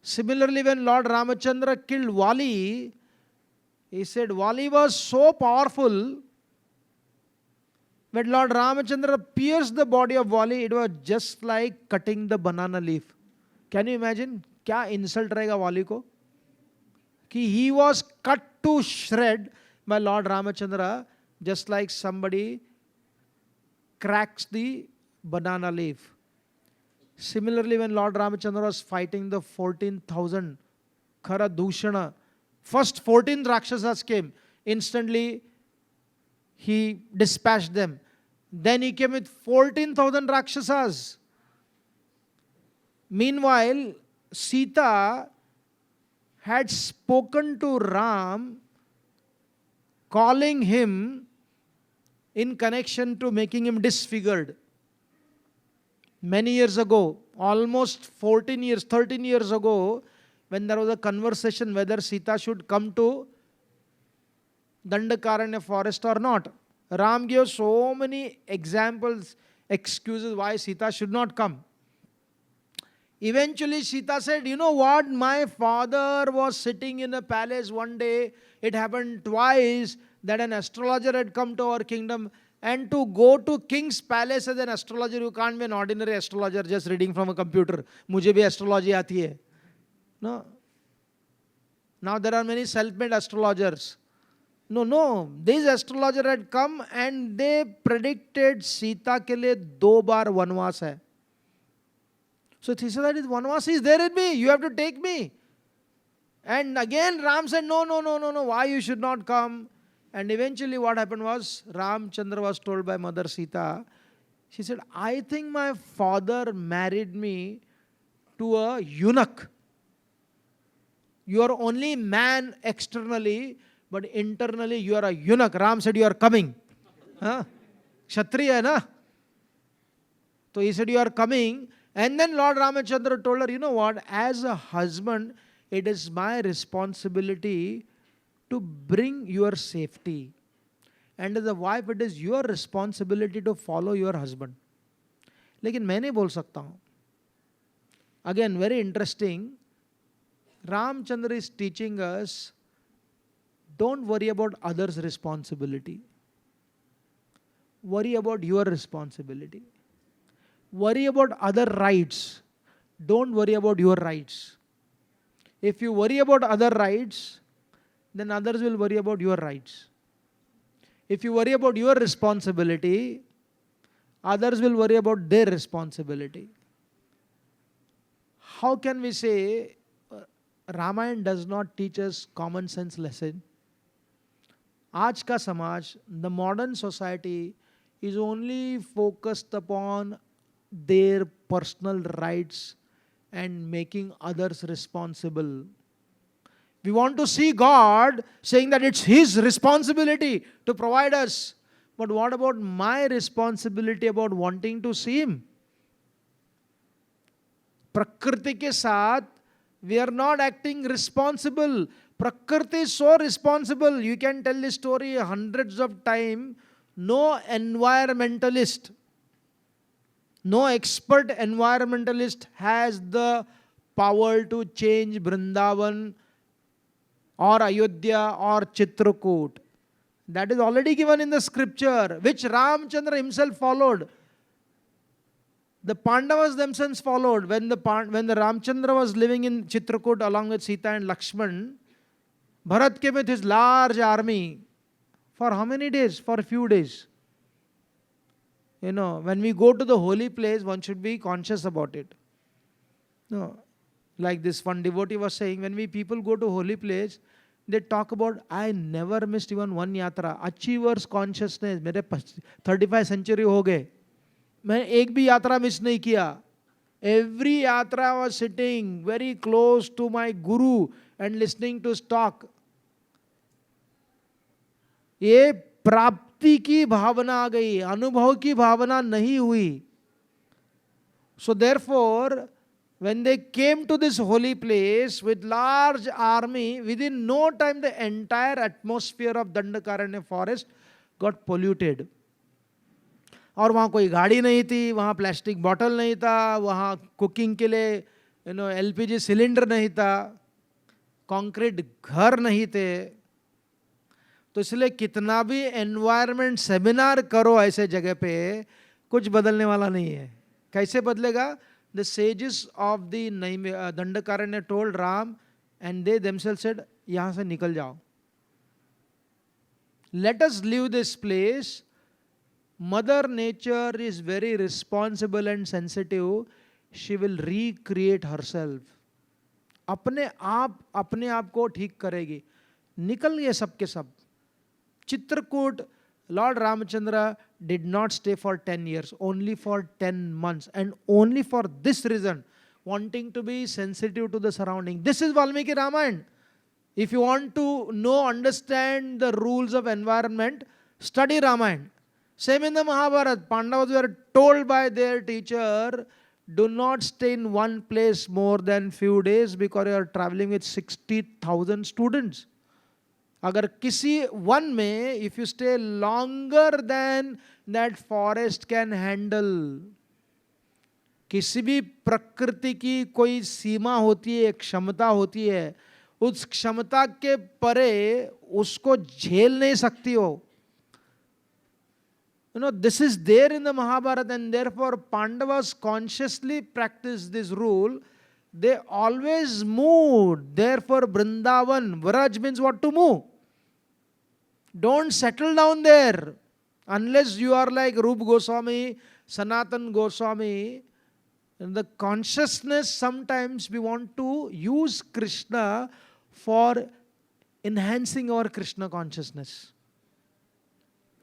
Similarly, when Lord Ramachandra killed Vali, he said Vali was so powerful. When Lord Ramachandra pierced the body of Vali, it was just like cutting the banana leaf. Can you imagine? क्या insult रहेगा वाली को? कि he was cut to shred by Lord Ramachandra, just like somebody cracks the banana leaf. Similarly, when Lord Ramachandra was fighting the 14,000 Khara Dushana, first 14 Rakshasas came. Instantly, he dispatched them. Then he came with 14,000 Rakshasas. Meanwhile, Sita had spoken to Ram, calling him in connection to making him disfigured. Many years ago, almost 13 years ago, when there was a conversation whether Sita should come to Dandakaranya forest or not, Ram gave so many examples, excuses why Sita should not come. Eventually Sita said, you know what, my father was sitting in a palace one day. It happened twice that an astrologer had come to our kingdom. And to go to king's palace as an astrologer, you can't be an ordinary astrologer just reading from a computer. मुझे भी astrology आती है. No. Now there are many self-made astrologers. No. This astrologer had come and they predicted Sita के लिए 2 बार वनवास है. So he said that vanvas is there in me. You have to take me. And again Ram said, no. Why you should not come? And eventually what happened was, Ramchandra was told by Mother Sita, she said, I think my father married me to a eunuch. You are only man externally, but internally you are a eunuch. Ram said, you are coming. Kshatriya hai na? So he said, you are coming. And then Lord Ramachandra told her, you know what, as a husband, it is my responsibility to bring your safety. And as a wife, it is your responsibility to follow your husband. लेकिन मैं नहीं बोल सकता हूँ. Again, very interesting. Ramchandra is teaching us, don't worry about others' responsibility. Worry about your responsibility. Worry about other rights. Don't worry about your rights. If you worry about other rights, then others will worry about your rights. If you worry about your responsibility, others will worry about their responsibility. How can we say Ramayana does not teach us common sense lesson? आज का समाज, the modern society is only focused upon their personal rights and making others responsible. We want to see God saying that it's His responsibility to provide us. But what about my responsibility about wanting to see Him? प्रकृति के साथ we are not acting responsible. Prakriti is so responsible. You can tell this story hundreds of times. No environmentalist, no expert environmentalist has the power to change Vrindavan or Ayodhya or Chitrakoot. That is already given in the scripture, which Ramchandra himself followed. The Pandavas themselves followed. When the Ramchandra was living in Chitrakoot along with Sita and Lakshman, Bharat came with his large army. For how many days? For a few days. When we go to the holy place, one should be conscious about it. No, like this one devotee was saying, when we people go to holy place, they talk about, I never missed even one yatra. Achievers consciousness. मेरे 35 century हो गए, मैं एक भी यात्रा miss नहीं किया. Every yatra was sitting very close to my guru and listening to his talk. ये प्राप्ति की भावना आ गई, अनुभव की भावना नहीं हुई. So therefore, when they came to this holy place with large army, within no time the entire atmosphere of Dandakaranya forest got polluted. और वहाँ कोई गाड़ी नहीं थी, वहाँ प्लास्टिक बॉटल नहीं था, वहाँ कुकिंग के लिए एलपीजी सिलेंडर नहीं था, कंक्रीट घर नहीं थे. तो इसलिए कितना भी एनवायरनमेंट सेमिनार करो ऐसे जगह पे, कुछ बदलने वाला नहीं है. कैसे बदलेगा? The sages of the Dandakaranya told Ram, and they themselves said, यहाँ से निकल जाओ. Let us leave this place. Mother Nature is very responsible and sensitive. She will recreate herself. अपने आप को ठीक करेगी. निकल गए सब के सब. Chitrakoot, Lord Ramachandra did not stay for 10 years, only for 10 months, and only for this reason, wanting to be sensitive to the surrounding. This is Valmiki Ramayana. If you want to understand the rules of environment, study Ramayana. Same in the Mahabharata. Pandavas were told by their teacher, do not stay in one place more than few days because you are traveling with 60,000 students. अगर किसी one में if you stay longer than that forest can handle, किसी भी प्रकृति की कोई सीमा होती है, क्षमता होती है, उस क्षमता के परे उसको झेल नहीं सकती हो. This is there in the Mahabharata, and therefore Pandavas consciously practiced this rule. They always moved. Therefore Vrindavan, Vraj means what? To move. Don't settle down there unless you are like Rup Goswami, Sanatan Goswami. In the consciousness, sometimes we want to use Krishna for enhancing our Krishna consciousness.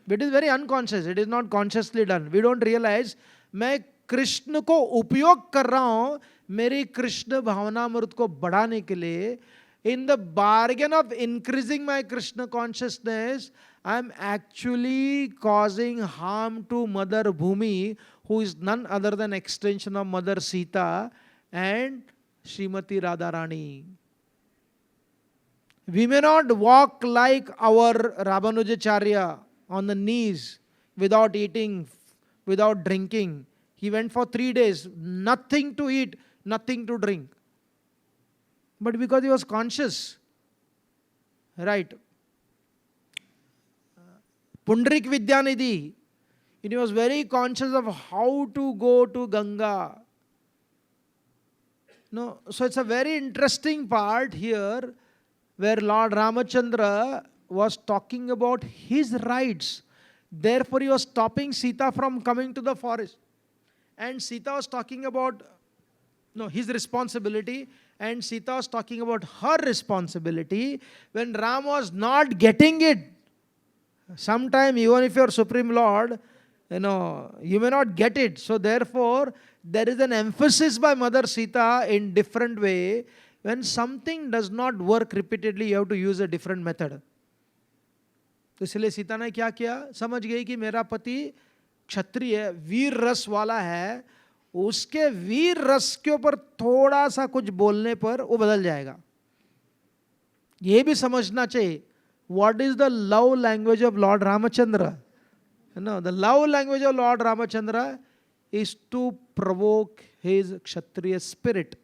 It is very unconscious. It is not consciously done. We don't realize मैं कृष्ण को उपयोग कर रहा हूँ मेरी कृष्ण भावनामृत को बढ़ाने के लिए. In the bargain of increasing my Krishna consciousness, I am actually causing harm to Mother Bhumi, who is none other than extension of Mother Sita and Srimati Radharani. We may not walk like our Ramanujacharya on the knees without eating, without drinking. He went for 3 days, nothing to eat, nothing to drink. But because he was conscious, right? Pundrik Vidyanidhi, he was very conscious of how to go to Ganga. No, so it's a very interesting part here where Lord Ramachandra was talking about his rights. Therefore, he was stopping Sita from coming to the forest. And Sita was talking about his responsibility, and Sita was talking about her responsibility. When Ram was not getting it, sometime even if you are Supreme Lord, You may not get it. So therefore, there is an emphasis by Mother Sita in different way. When something does not work repeatedly, you have to use a different method. तो इसलिए सीता ने क्या किया, समझ गई कि मेरा पति क्षत्रिय वीर रस वाला है, उसके वीर रस के ऊपर थोड़ा सा कुछ बोलने पर वो बदल जाएगा. ये भी समझना चाहिए, what is the love language of Lord Ramchandra. The love language of Lord Ramachandra is to provoke his Kshatriya spirit,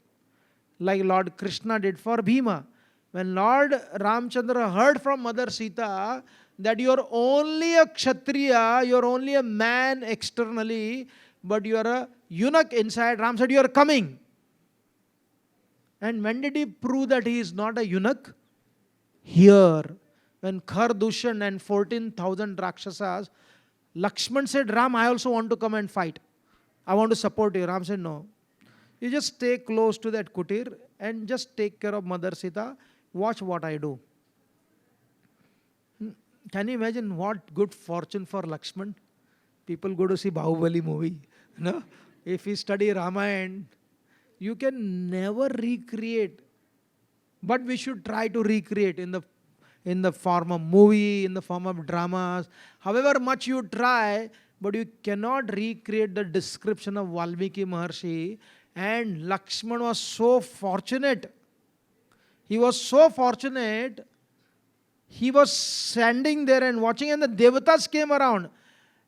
like Lord Krishna did for Bhima. When Lord Ramchandra heard from Mother Sita that you are only a Kshatriya, you are only a man externally, but you are a eunuch inside, Ram said, you are coming. And when did he prove that he is not a eunuch? Here, when Khardushan and 14,000 Rakshasas, Lakshman said, Ram, I also want to come and fight. I want to support you. Ram said, no. You just stay close to that kutir and just take care of Mother Sita. Watch what I do. Can you imagine what good fortune for Lakshman? People go to see Bahubali movie. If you study Ramayana, you can never recreate. But we should try to recreate in the form of movie, in the form of dramas. However much you try, but you cannot recreate the description of Valmiki Maharshi. And Lakshman was so fortunate. He was so fortunate. He was standing there and watching, and the Devatas came around.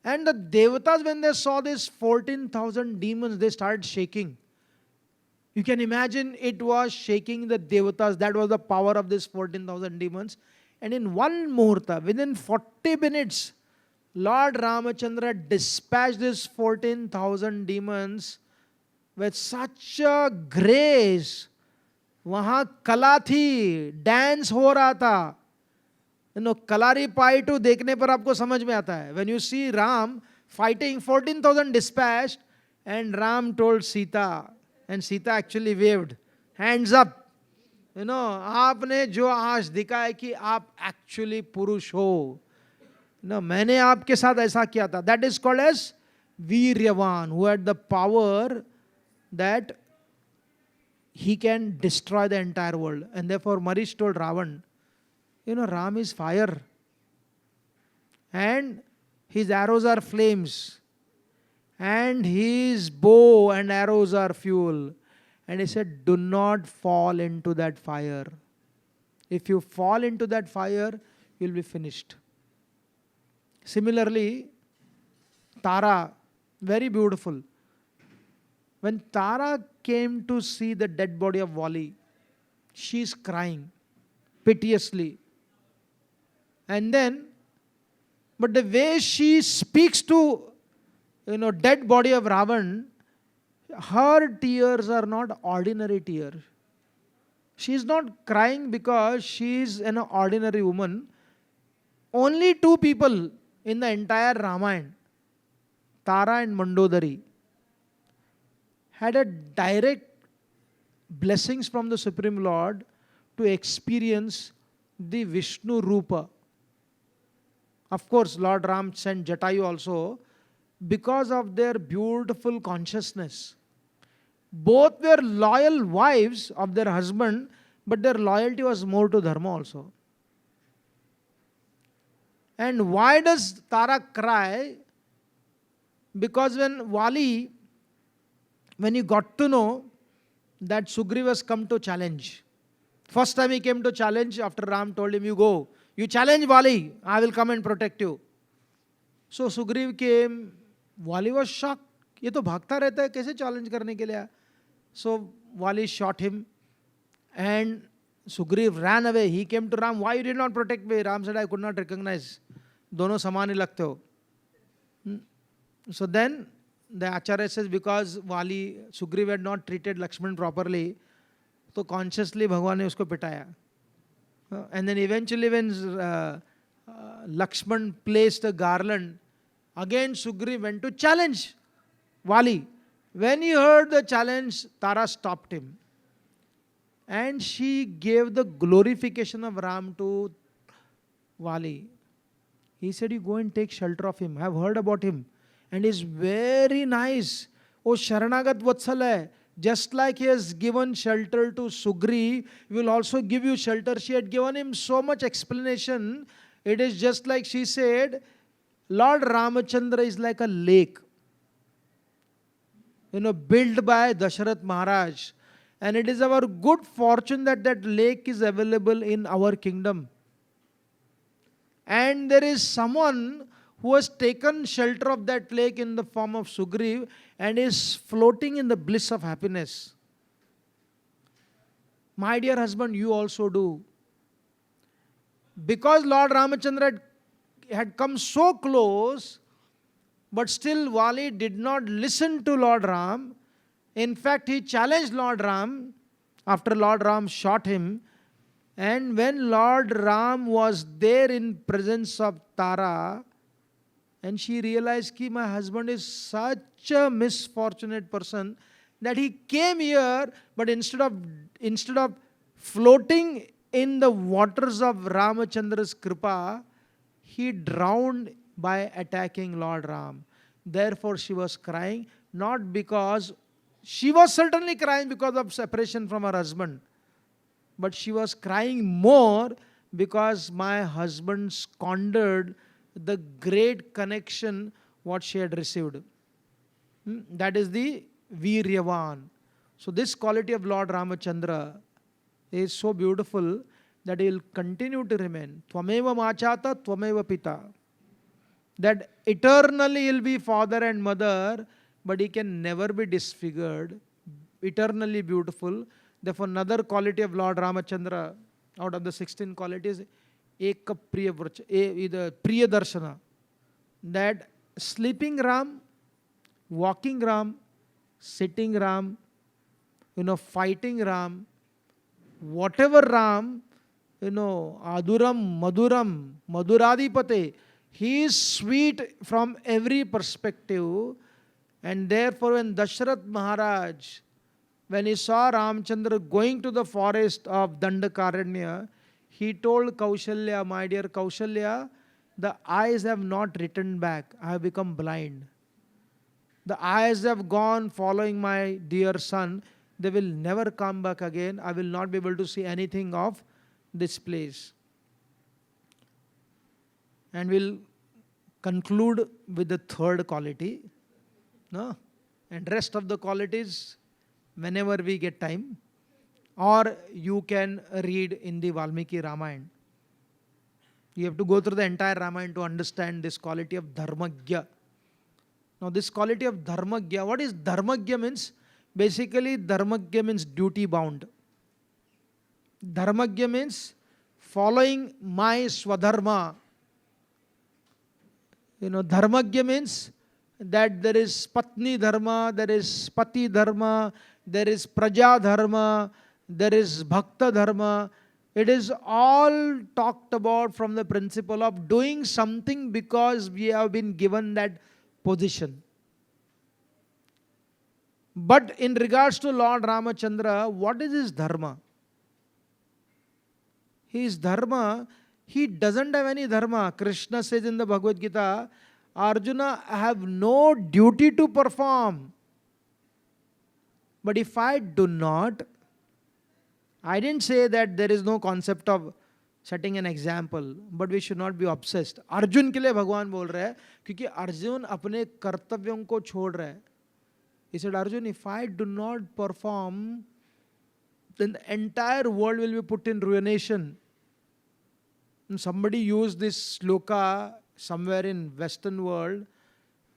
And the Devatas, when they saw these 14,000 demons, they started shaking. You can imagine it was shaking the Devatas. That was the power of these 14,000 demons. And in one muhurta, within 40 minutes, Lord Ramachandra dispatched these 14,000 demons with such a grace. वहाँ कला थी, dance हो रहा था. कलारी पाइटू देखने पर आपको समझ में आता है. When you see Ram fighting 14,000 dispatched, and Ram told Sita, and Sita actually waved, hands up. आपने जो आज दिखाया कि आप एक्चुअली पुरुष हो, मैंने आपके साथ ऐसा किया था. That is called as Viryavan, who had the power that he can destroy the entire world. And therefore Marish told Ravan, Ram is fire and his arrows are flames and his bow and arrows are fuel. And he said, do not fall into that fire. If you fall into that fire, you'll be finished. Similarly, Tara, very beautiful. When Tara came to see the dead body of Vali, she's crying piteously. And then, but the way she speaks to, dead body of Ravan, her tears are not ordinary tears. She is not crying because she is an ordinary woman. Only two people in the entire Ramayana, Tara and Mandodari, had a direct blessings from the Supreme Lord to experience the Vishnu Rupa. Of course, Lord Ram sent Jatayu also because of their beautiful consciousness. Both were loyal wives of their husband, but their loyalty was more to Dharma also. And why does Tara cry? Because when he got to know that Sugriva has come to challenge. First time he came to challenge after Ram told him, you go. You challenge Vali, I will come and protect you. So Sugriv came. Vali was shocked. ये तो भागता रहता है, कैसे challenge करने के लिए? So Vali shot him. And Sugriv ran away. He came to Ram. Why you did not protect me? Ram said, I could not recognize. दोनों समान ही लगते हो. So then the Acharya says, because Sugriv had not treated Lakshman properly, तो consciously भगवान ने उसको पिटाया. And then eventually when Lakshman placed a garland, again Sugriv went to challenge Vali. When he heard the challenge, Tara stopped him. And she gave the glorification of Ram to Vali. He said, you go and take shelter of him. I have heard about him. and is very nice. Oh, Sharanagat Vatsal hai. Just like he has given shelter to Sugri, he will also give you shelter. She had given him so much explanation. It is just like she said, Lord Ramachandra is like a lake, built by Dasharath Maharaj. And it is our good fortune that that lake is available in our kingdom. And there is someone who has taken shelter of that lake in the form of Sugriv and is floating in the bliss of happiness. My dear husband, you also do. Because Lord Ramachandra had come so close, but still Vali did not listen to Lord Ram. In fact, he challenged Lord Ram after Lord Ram shot him. And when Lord Ram was there in presence of Tara, and she realized that my husband is such a misfortunate person that he came here, but instead of floating in the waters of Ramachandra's kripa, he drowned by attacking Lord Ram. Therefore, she was crying, not because she was certainly crying because of separation from her husband, but she was crying more because my husband squandered the great connection what she had received. That is the Viryavan. So this quality of Lord Ramachandra is so beautiful that he will continue to remain. Tvameva machata, tvameva pita. That eternally he will be father and mother, but he can never be disfigured. Eternally beautiful. Therefore, another quality of Lord Ramachandra out of the 16 qualities, Eka Priya Darshana. That sleeping Ram, walking Ram, sitting Ram, fighting Ram, whatever Ram, Aduram, Maduram, Maduradipate, he is sweet from every perspective. And therefore, when Dasharath Maharaj, when he saw Ramchandra going to the forest of Dandakaranya, he told Kaushalya, my dear Kaushalya, the eyes have not returned back. I have become blind. The eyes have gone following my dear son. They will never come back again. I will not be able to see anything of this place. And we'll conclude with the third quality. No? And rest of the qualities, whenever we get time, or you can read in the Valmiki Ramayana. You have to go through the entire Ramayana to understand this quality of Dharmagya. Now this quality of Dharmagya, what is Dharmagya means? Basically Dharmagya means duty bound. Dharmagya means following my Swadharma. Dharmagya means that there is Patni Dharma, there is Pati Dharma, there is Praja Dharma, there is Bhakta Dharma. It is all talked about from the principle of doing something because we have been given that position. But in regards to Lord Ramachandra, what is his dharma? His dharma, he doesn't have any dharma. Krishna says in the Bhagavad Gita, Arjuna, I have no duty to perform. But if I do not, I didn't say that there is no concept of setting an example, but we should not be obsessed. Arjun के लिए भगवान बोल रहे हैं क्योंकि अर्जुन अपने कर्तव्यों को छोड़ रहा है. He said, Arjun, if I do not perform, then the entire world will be put in ruination. And somebody used this sloka somewhere in Western world,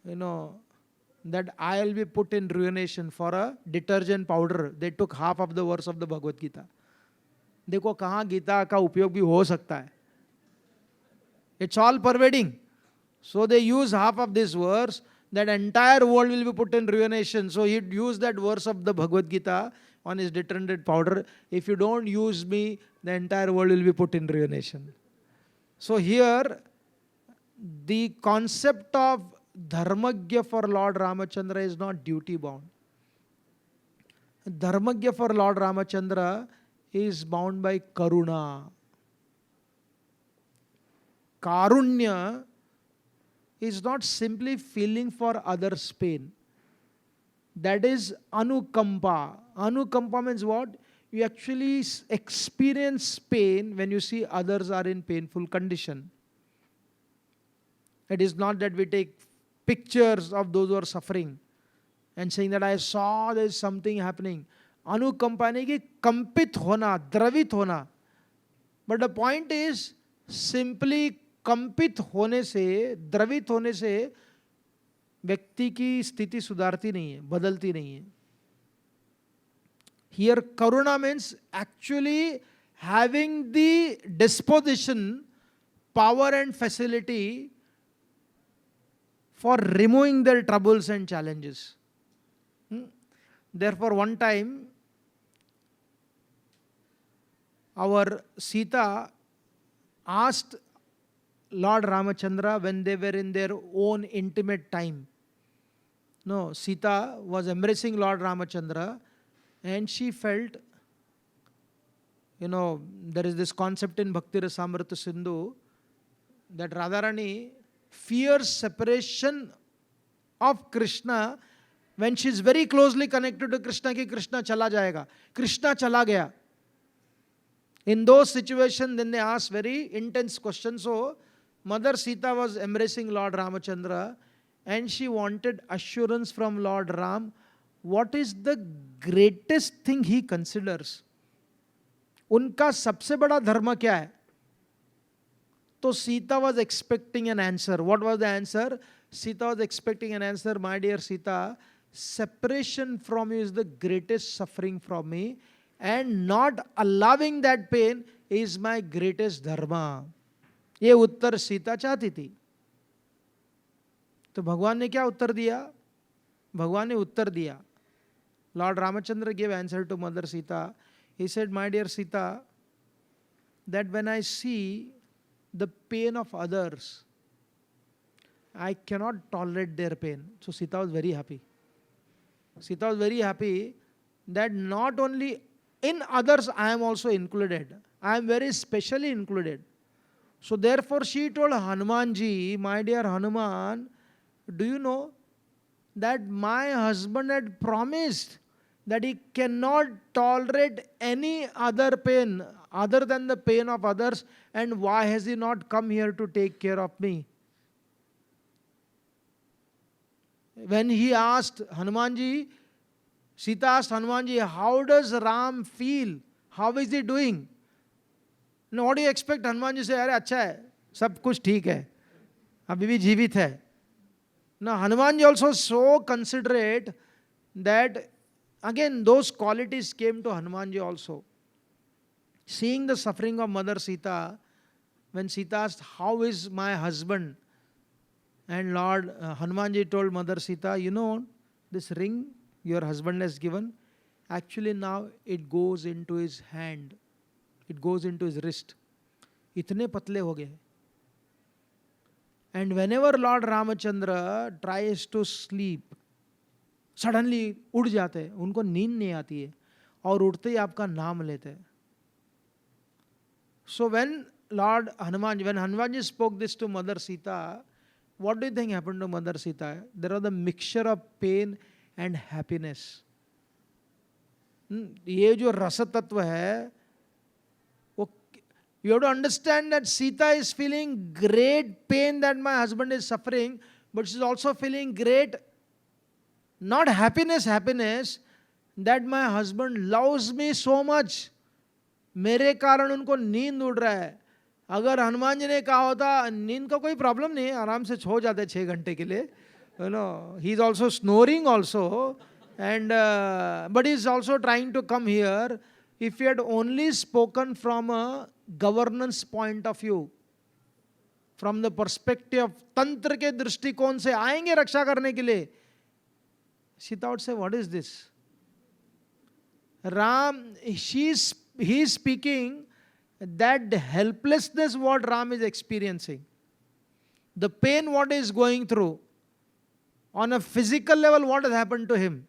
that I will be put in ruination for a detergent powder. They took half of the verse of the Bhagavad Gita. देखो कहाँ गीता का उपयोग भी हो सकता है. It's all pervading. So they use half of this verse, that entire world will be put in ruination. So he used that verse of the Bhagavad Gita on his detergent powder. If you don't use me, the entire world will be put in ruination. So here, the concept of Dharmagya for Lord Ramachandra is not duty bound. Dharmagya for Lord Ramachandra is bound by Karuna. Karunya is not simply feeling for others' pain. That is anukampa. Anukampa means what? You actually experience pain when you see others are in painful condition. It is not that we take pictures of those who are suffering and saying that I saw there is something happening. Anukampa ne ki kampit hona, dravit hona. But the point is, simply कंपित होने से, द्रवित होने से व्यक्ति की स्थिति सुधारती नहीं है, बदलती नहीं है. Here karuna means actually having the disposition, power and facility for removing their troubles and challenges. Therefore, one time our Sita asked Lord Ramachandra when they were in their own intimate time. No, Sita was embracing Lord Ramachandra and she felt, there is this concept in Bhakti Rasamrita Sindhu that Radharani fears separation of Krishna when she is very closely connected to Krishna ki Krishna chala jayega. Krishna chala gaya. In those situations, then they ask very intense questions. So, Mother Sita was embracing Lord Ramachandra and she wanted assurance from Lord Ram. What is the greatest thing he considers? उनका सबसे बड़ा धर्म क्या है? तो Sita was expecting an answer. What was the answer? Sita was expecting an answer. My dear Sita, separation from you is the greatest suffering from me, and not allowing that pain is my greatest dharma. ये उत्तर सीता चाहती थी. तो भगवान ने क्या उत्तर दिया? भगवान ने उत्तर दिया. Lord Ramachandra gave answer to Mother Sita. He said, my dear Sita, that when I see the pain of others, I cannot tolerate their pain. So Sita was very happy. Sita was very happy that not only in others I am also included. I am very specially included. So therefore she told Hanumanji, my dear Hanuman, do you know that my husband had promised that he cannot tolerate any other pain other than the pain of others, and why has he not come here to take care of me? When he asked Hanumanji, Sita asked Hanumanji, how does Ram feel? How is he doing? Now what do you expect? Hanumanji say, अरे अच्छा है, सब कुछ ठीक है, अभी भी जीवित है. Now Hanumanji also so considerate that again those qualities came to Hanumanji also. Seeing the suffering of Mother Sita, when Sita asked, how is my husband? And Lord Hanumanji told Mother Sita, this ring your husband has given, actually now it goes into his hand. It goes into his wrist. इतने पतले हो गए. And whenever Lord Ramachandra tries to sleep, suddenly उड़ जाते हैं, उनको नींद नहीं आती है और उठते ही आपका नाम लेते हैं. So when Hanumanji spoke this to Mother Sita, what do you think happened to Mother Sita? There was a mixture of pain and happiness. ये जो रस तत्व है, you have to understand that Sita is feeling great pain that my husband is suffering, but she's also feeling great, not happiness, that my husband loves me so much. मेरे कारण उनको नींद उड़ रहा है. अगर हनुमान जी ने कहा होता नींद का कोई प्रॉब्लम नहीं है, आराम से सो जाते 6 घंटे के लिए. He is also snoring also, and but he is also trying to come here. If he had only spoken from a governance point of view, from the perspective of तंत्र के दृष्टिकोण से आएंगे रक्षा करने के लिए, Sita would say, what is this? Ram, he is speaking that the helplessness what Ram is experiencing, the pain what he is going through, on a physical level what has happened to him.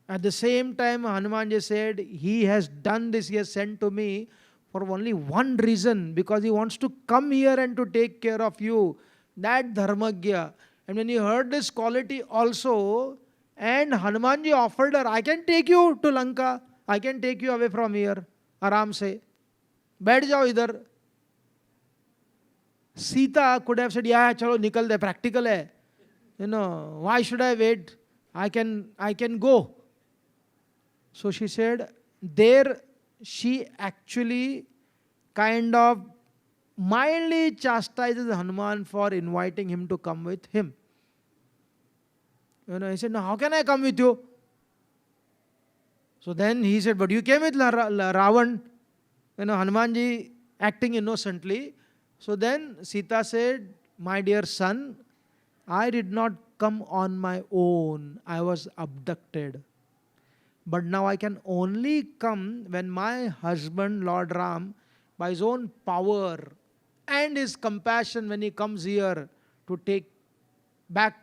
At the same time, Hanumanji said, he has done this, he has sent to me for only one reason, because he wants to come here and to take care of you. that Dharmagya. And when he heard this quality also, and Hanumanji offered her, I can take you to Lanka, I can take you away from here, आराम से, बैठ जाओ इधर. Sita could have said, yeah, chalo nikal de, practical hai. Why should I wait? I can go. So she said, there she actually kind of mildly chastises Hanuman for inviting him to come with him. He said, no, how can I come with you? So then he said, but you came with Ravan. Hanumanji acting innocently. So then Sita said, my dear son, I did not come on my own. I was abducted. But now I can only come when my husband, Lord Ram, by his own power and his compassion, when he comes here to take back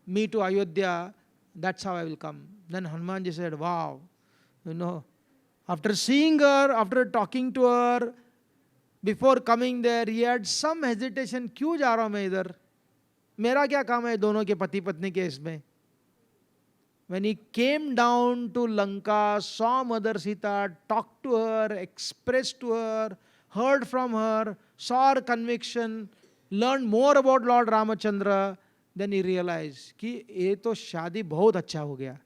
me to Ayodhya, that's how I will come. Then Hanumanji said, wow, after seeing her, after talking to her, before coming there, he had some hesitation. क्यों जा रहा हूं मैं इधर? मेरा क्या काम है दोनों के पति पत्नी के इसमें? When he came down to Lanka, saw Mother Sita, talked to her, expressed to her, heard from her, saw her conviction, learned more about Lord Ramachandra, then he realized कि ये तो शादी बहुत अच्छा हो गया.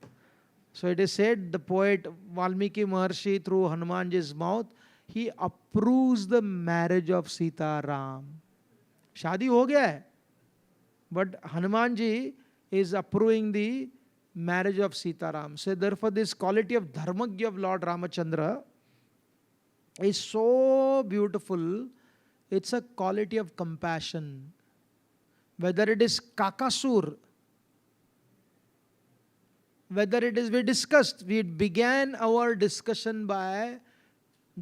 So it is said, the poet Valmiki Maharshi, through Hanumanji's mouth, he approves the marriage of Sita Ram. शादी हो गया है, but Hanumanji is approving the marriage of Sita Ram. So therefore this quality of Dharmagya of Lord Ramachandra is so beautiful. It's a quality of compassion. Whether it is Kakasur, whether it is, we began our discussion by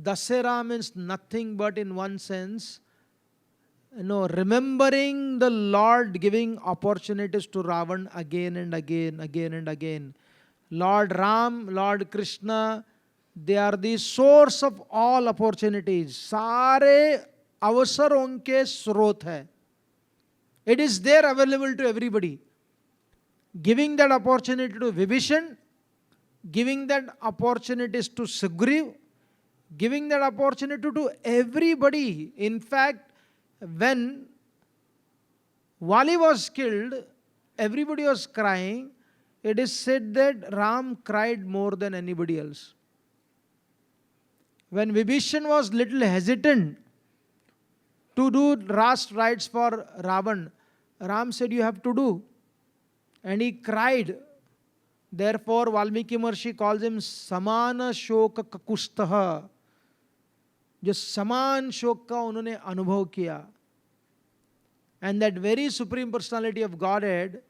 Dasera means nothing but in one sense, remembering the Lord giving opportunities to Ravan again and again, again and again. Lord Ram, Lord Krishna, they are the source of all opportunities. सारे अवसरों के स्रोत है. It is there available to everybody. Giving that opportunity to Vibhishan, giving that opportunities to Sugriv, giving that opportunity to everybody. In fact, when Vali was killed, everybody was crying. It is said that Ram cried more than anybody else. When Vibhishan was little hesitant to do last rites for Ravan, Ram said, you have to do. And he cried. Therefore, Valmiki Maharshi calls him Samana Shoka Kakustaha. जो समान शोक का उन्होंने अनुभव किया. And that very supreme personality of Godhead,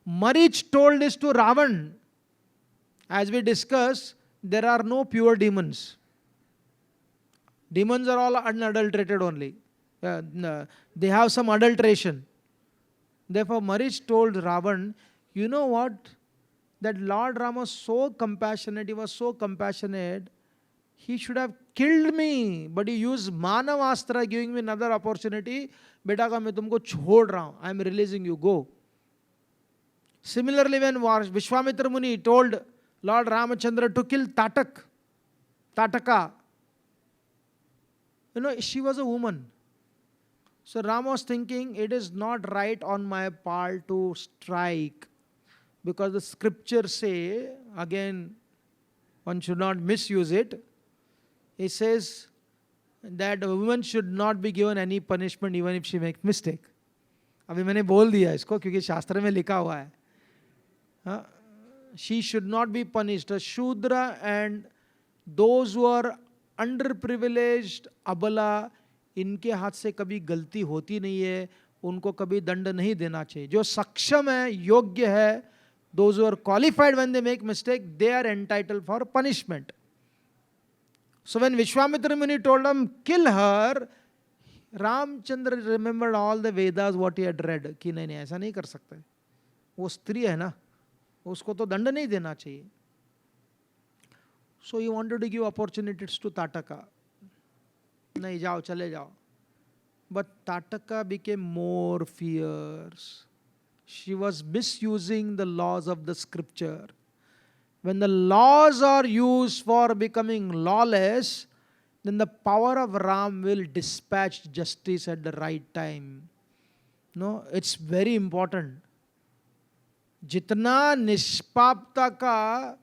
Marich told this to Ravan. As we discussed, there are no pure demons. Demons are all unadulterated only. They have some adulteration. Therefore, Marich told Ravan, you know what? That Lord Rama was so compassionate, he was so compassionate, he should have killed me, but he used Manavastra, giving me another opportunity. Beta ka main tumko chhod raha hu. I am releasing you, go. Similarly, when Vishwamitra Muni told Lord Ramachandra to kill Tataka, she was a woman. So Ram was thinking, it is not right on my part to strike, because the scriptures say, again, one should not misuse it. It says that a woman should not be given any punishment even if she makes mistake. अभी मैंने बोल दिया इसको क्योंकि शास्त्र में लिखा हुआ है. She should not be punished. A Shudra and those who are underprivileged, abala, इनके हाथ से कभी गलती होती नहीं है, उनको कभी दंड नहीं देना चाहिए. जो सक्षम है, योग्य है, those who are qualified when they make mistake, they are entitled for punishment. So when Vishwamitra Muni told him, kill her, Ramchandra remembered all the Vedas, what he had read. कि नहीं नहीं ऐसा नहीं कर सकते, वो स्त्री है ना, उसको तो दंड नहीं देना चाहिए. So he wanted to give opportunities to Tataka. नहीं जाओ, चले जाओ. But Tataka became more fierce. She was misusing the laws of the scripture. When the laws are used for becoming lawless, then the power of Ram will dispatch justice at the right time. No, it's very important. जितना निष्पापता का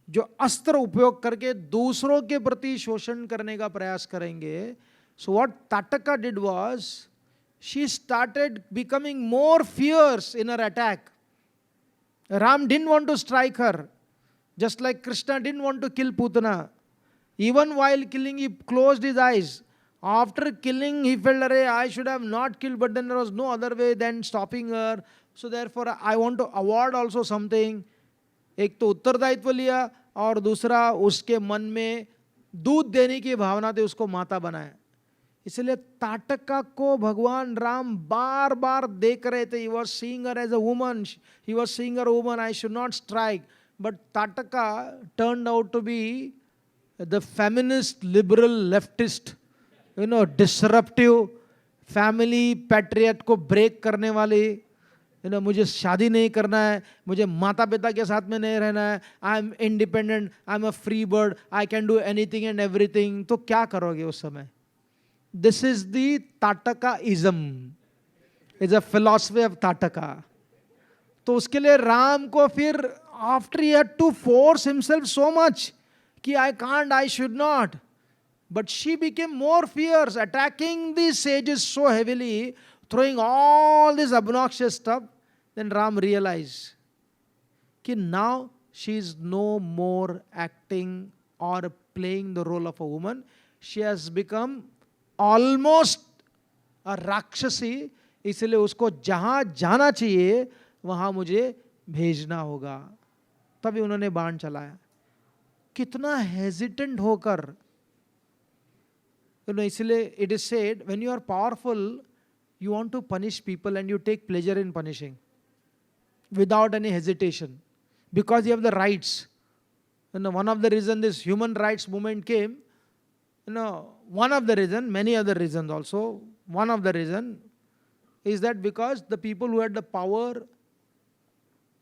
जो अस्त्र उपयोग करके दूसरों के प्रति शोषण करने का प्रयास करेंगे, so what Tataka did was, she started becoming more fierce in her attack. Ram didn't want to strike her, just like Krishna didn't want to kill Putana. Even while killing, he closed his eyes. After killing, he felt, "Arey, I should have not killed," but then there was no other way than stopping her. So therefore, I want to award also something. एक तो उत्तरदायित्व लिया और दूसरा उसके मन में दूध देने की भावना थी, उसको माता बनाया. इसलिए ताटका को भगवान राम बार बार देख रहे थे. He was seeing her as a woman. He was seeing her a woman. I should not strike. But Tataka turned out to be the feminist, liberal, leftist, disruptive, family patriot को break करने वाली. मुझे शादी नहीं करना है, मुझे माता पिता के साथ में नहीं रहना है, I am independent, I am a free bird, I can do anything and everything. तो क्या करोगे उस समय? This is the Tatakaism, is a philosophy of Tataka. तो उसके लिए राम को फिर after he had to force himself so much कि I can't, I should not, but she became more fierce, attacking the sages so heavily, throwing all this obnoxious stuff. Then Ram realized that now she is no more acting or playing the role of a woman. She has become almost a rakshasi. इसलिए उसको जहां जाना चाहिए वहां मुझे भेजना होगा. तभी उन्होंने बाण चलाया. कितना हेजिटेंट होकर, इसलिए it is said, when you are powerful, you want to punish people and you take pleasure in punishing without any hesitation because you have the rights. One of the reasons this human rights movement came, one of the reasons, many other reasons also, one of the reasons is that because the people who had the power,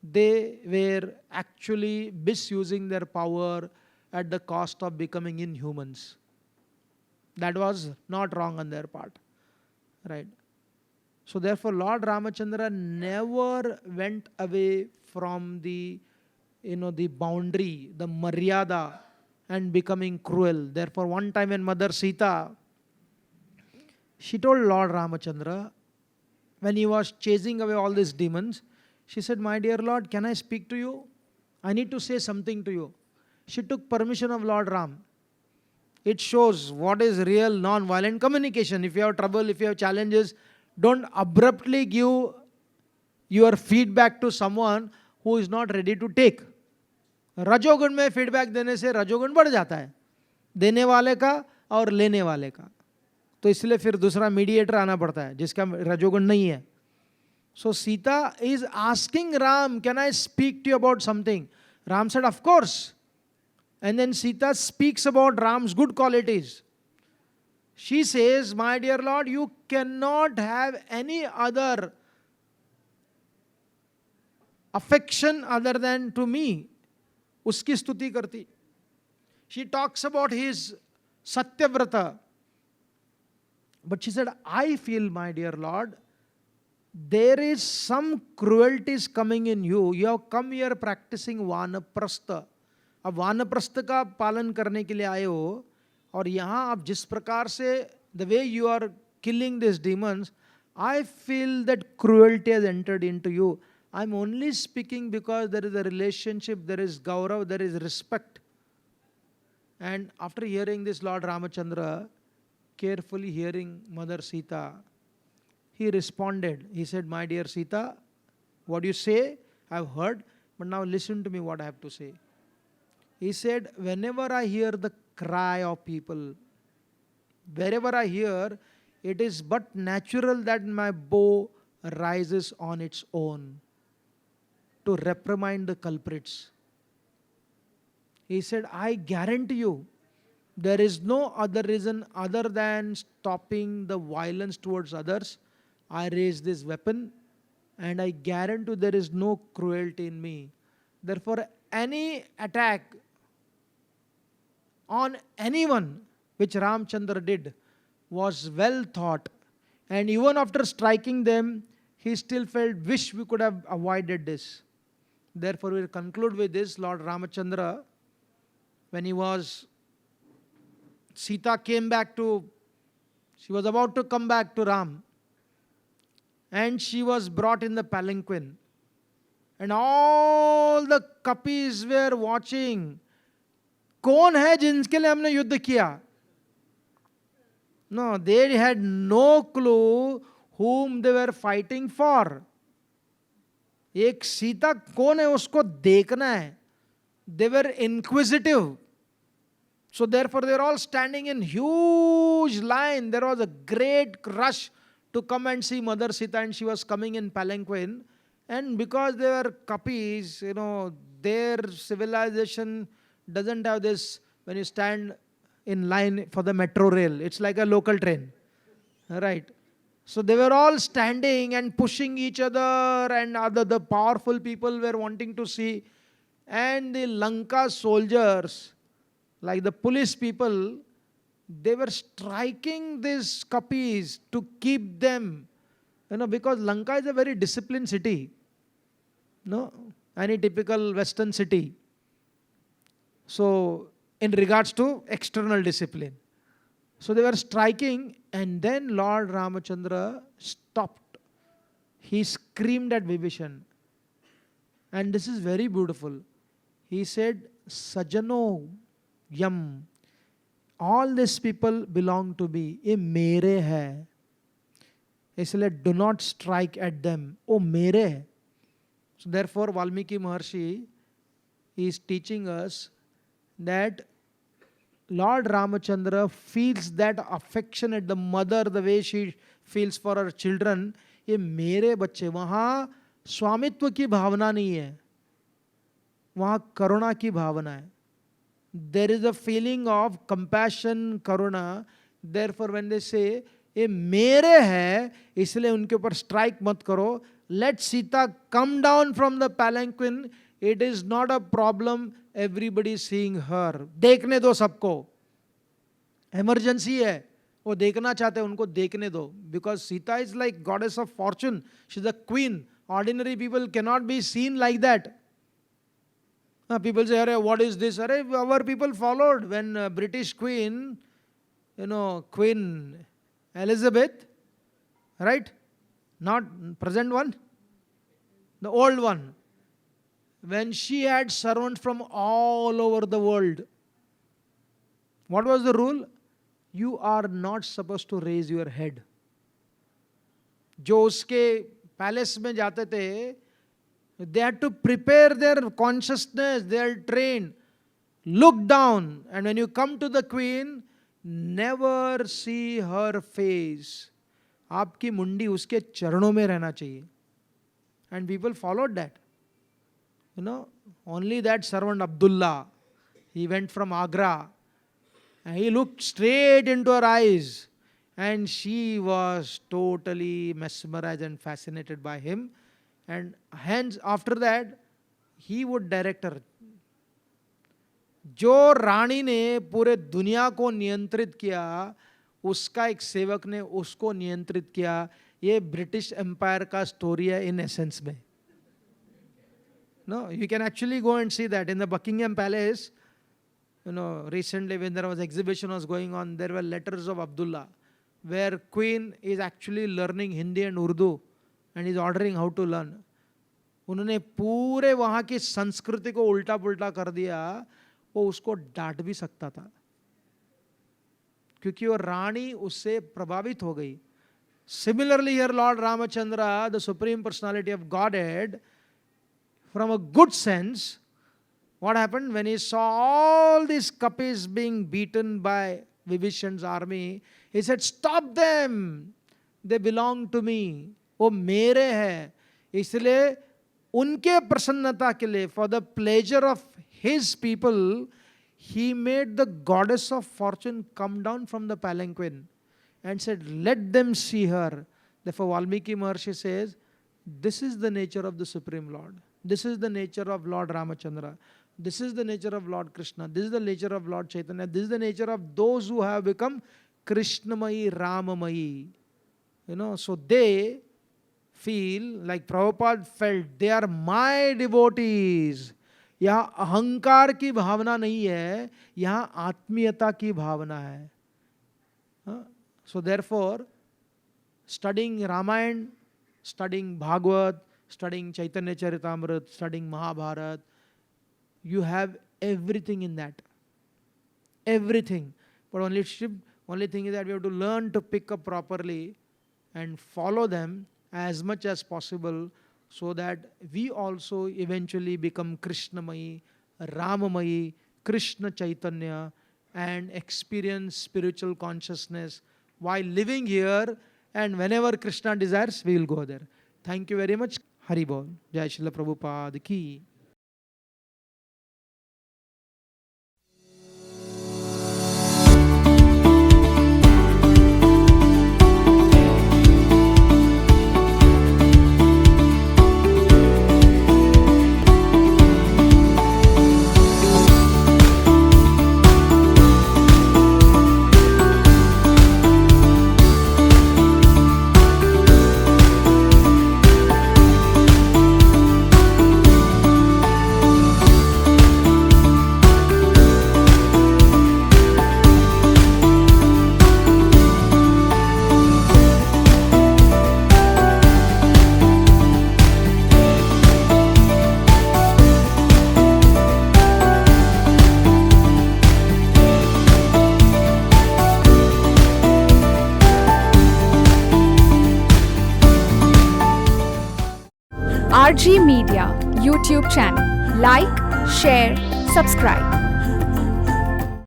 they were actually misusing their power at the cost of becoming inhumans. That was not wrong on their part, right? So therefore, Lord Ramachandra never went away from the boundary, the maryada, and becoming cruel. Therefore, one time when Mother Sita, she told Lord Ramachandra, when he was chasing away all these demons, she said, "My dear Lord, can I speak to you? I need to say something to you." She took permission of Lord Ram. It shows what is real non-violent communication. If you have trouble, if you have challenges, don't abruptly give your feedback to someone who is not ready to take. रजोगुण में feedback देने से रजोगुण बढ़ जाता है, देने वाले का और लेने वाले का. तो इसलिए फिर दूसरा मीडिएटर आना पड़ता है जिसका रजोगुण नहीं है. So Sita is asking Ram, "Can I speak to you about something?" Ram said, "Of course." And then Sita speaks about Ram's good qualities. She says, "My dear Lord, you cannot have any other affection other than to me." उसकी स्तुति करती. She talks about his Satyavrata. But she said, "I feel, my dear Lord, there is some cruelties coming in you. You have come here practicing Vanaprastha. अब वानप्रस्थ का पालन करने के लिए आए हो, और यहाँ आप जिस प्रकार से the way you are killing these demons, I feel that cruelty has entered into you. I'm only speaking because there is a relationship, there is gaurav, there is respect." And after hearing this, Lord Ramachandra, carefully hearing Mother Sita, he responded. He said, "My dear Sita, what you say, I've heard, but now listen to me what I have to say." He said, "Whenever I hear the cry of people, wherever I hear, it is but natural that my bow rises on its own to reprimand the culprits." He said, "I guarantee you There is no other reason other than stopping the violence towards others. I raise this weapon, and I guarantee there is no cruelty in me. Therefore, any attack on anyone which Ramchandra did was well thought. And even after striking them, he still felt, wish we could have avoided this. Therefore, we will conclude with this. Lord Ramachandra, when Sita came back she was about to come back to Ram, and she was brought in the palanquin. And all the kapis were watching. कौन है जिनके लिए हमने युद्ध किया? No, they had no clue whom they were fighting for. एक सीता कौन है उसको देखना है. They were inquisitive. So therefore they were all standing in huge line. There was a great rush to come and see Mother Sita, and she was coming in palanquin. And because they were kapis, their civilization doesn't have this, when you stand in line for the metro rail, it's like a local train, right? So they were all standing and pushing each other, and the powerful people were wanting to see. And the Lanka soldiers, like the police people, they were striking these kapis to keep them, because Lanka is a very disciplined city. No, any typical Western city. So, in regards to external discipline. So they were striking, and then Lord Ramachandra stopped. He screamed at Vibhishan. And this is very beautiful. He said, Sajano Yam. All these people belong to me. Ye mere hai. Isliye do not strike at them. Oh, mere hai. So therefore, Valmiki Maharshi is teaching us that Lord Ramachandra feels that affection at the mother, the way she feels for her children. ये मेरे बच्चे, वहाँ स्वामित्व की भावना नहीं है, वहाँ करुणा की भावना है. There is a feeling of compassion, karuna. Therefore, when they say, ये मेरे है, इसलिए उनके ऊपर strike मत करो. Let Sita come down from the palanquin. It is not a problem. Everybody is seeing her. देखने दो सबको. Emergency है. वो देखना चाहते हैं, उनको देखने दो. Because Sita is like goddess of fortune. She is a queen. Ordinary people cannot be seen like that. People say, Arey, what is this? Arey, our people followed when British Queen, Queen Elizabeth, right? Not present one, the old one. When she had servants from all over the world, what was the rule? You are not supposed to raise your head. जो उसके palace में जाते थे, they had to prepare their consciousness, they are trained. Look down, and when you come to the queen, never see her face. आपकी मुंडी उसके चरणों में रहना चाहिए. And people followed that. Only that servant Abdullah, he went from Agra, and he looked straight into her eyes, and she was totally mesmerized and fascinated by him. And hence, after that, he would direct her. जो रानी ने पूरे दुनिया को नियंत्रित किया, उसका एक सेवक ने उसको नियंत्रित किया. ये ब्रिटिश एम्पायर का स्टोरी है इन एसेंस में. No, you can actually go and see that in the Buckingham Palace. Recently when there was exhibition was going on, there were letters of Abdullah, where Queen is actually learning Hindi and Urdu, and is ordering how to learn. उन्होंने पूरे वहाँ की संस्कृति को उल्टा पुल्टा कर दिया. वो उसको डांट भी सकता था, क्योंकि वो रानी उससे प्रभावित हो गई. Similarly, here Lord Ramachandra, the Supreme Personality of Godhead, from a good sense, what happened when he saw all these kapis being beaten by Vibhishan's army, he said, stop them, they belong to me, वो मेरे हैं. इसलिए उनके प्रसन्नता के लिए, for the pleasure of his people, he made the goddess of fortune come down from the palanquin and said, let them see her. Therefore, Valmiki Maharshi says, this is the nature of the Supreme Lord. This is the nature of Lord Ramachandra. This is the nature of Lord Krishna. This is the nature of Lord Chaitanya. This is the nature of those who have become Krishnamayi, Ramamayi. So they feel like Prabhupada felt, they are my devotees. यहाँ अहंकार की भावना नहीं है, यहाँ आत्मीयता की भावना है. So therefore, studying Ramayana, studying Bhagavad, studying Chaitanya Charitamrita, studying Mahabharata, you have everything in that. Everything. But only thing is that we have to learn to pick up properly and follow them as much as possible, so that we also eventually become Krishnamayi, Ramamayi, Krishna Chaitanya, and experience spiritual consciousness while living here, and whenever Krishna desires, we will go there. Thank you very much. Hari Bol. Jai Srila Prabhupada ki. RG Media YouTube channel. Like, share, subscribe.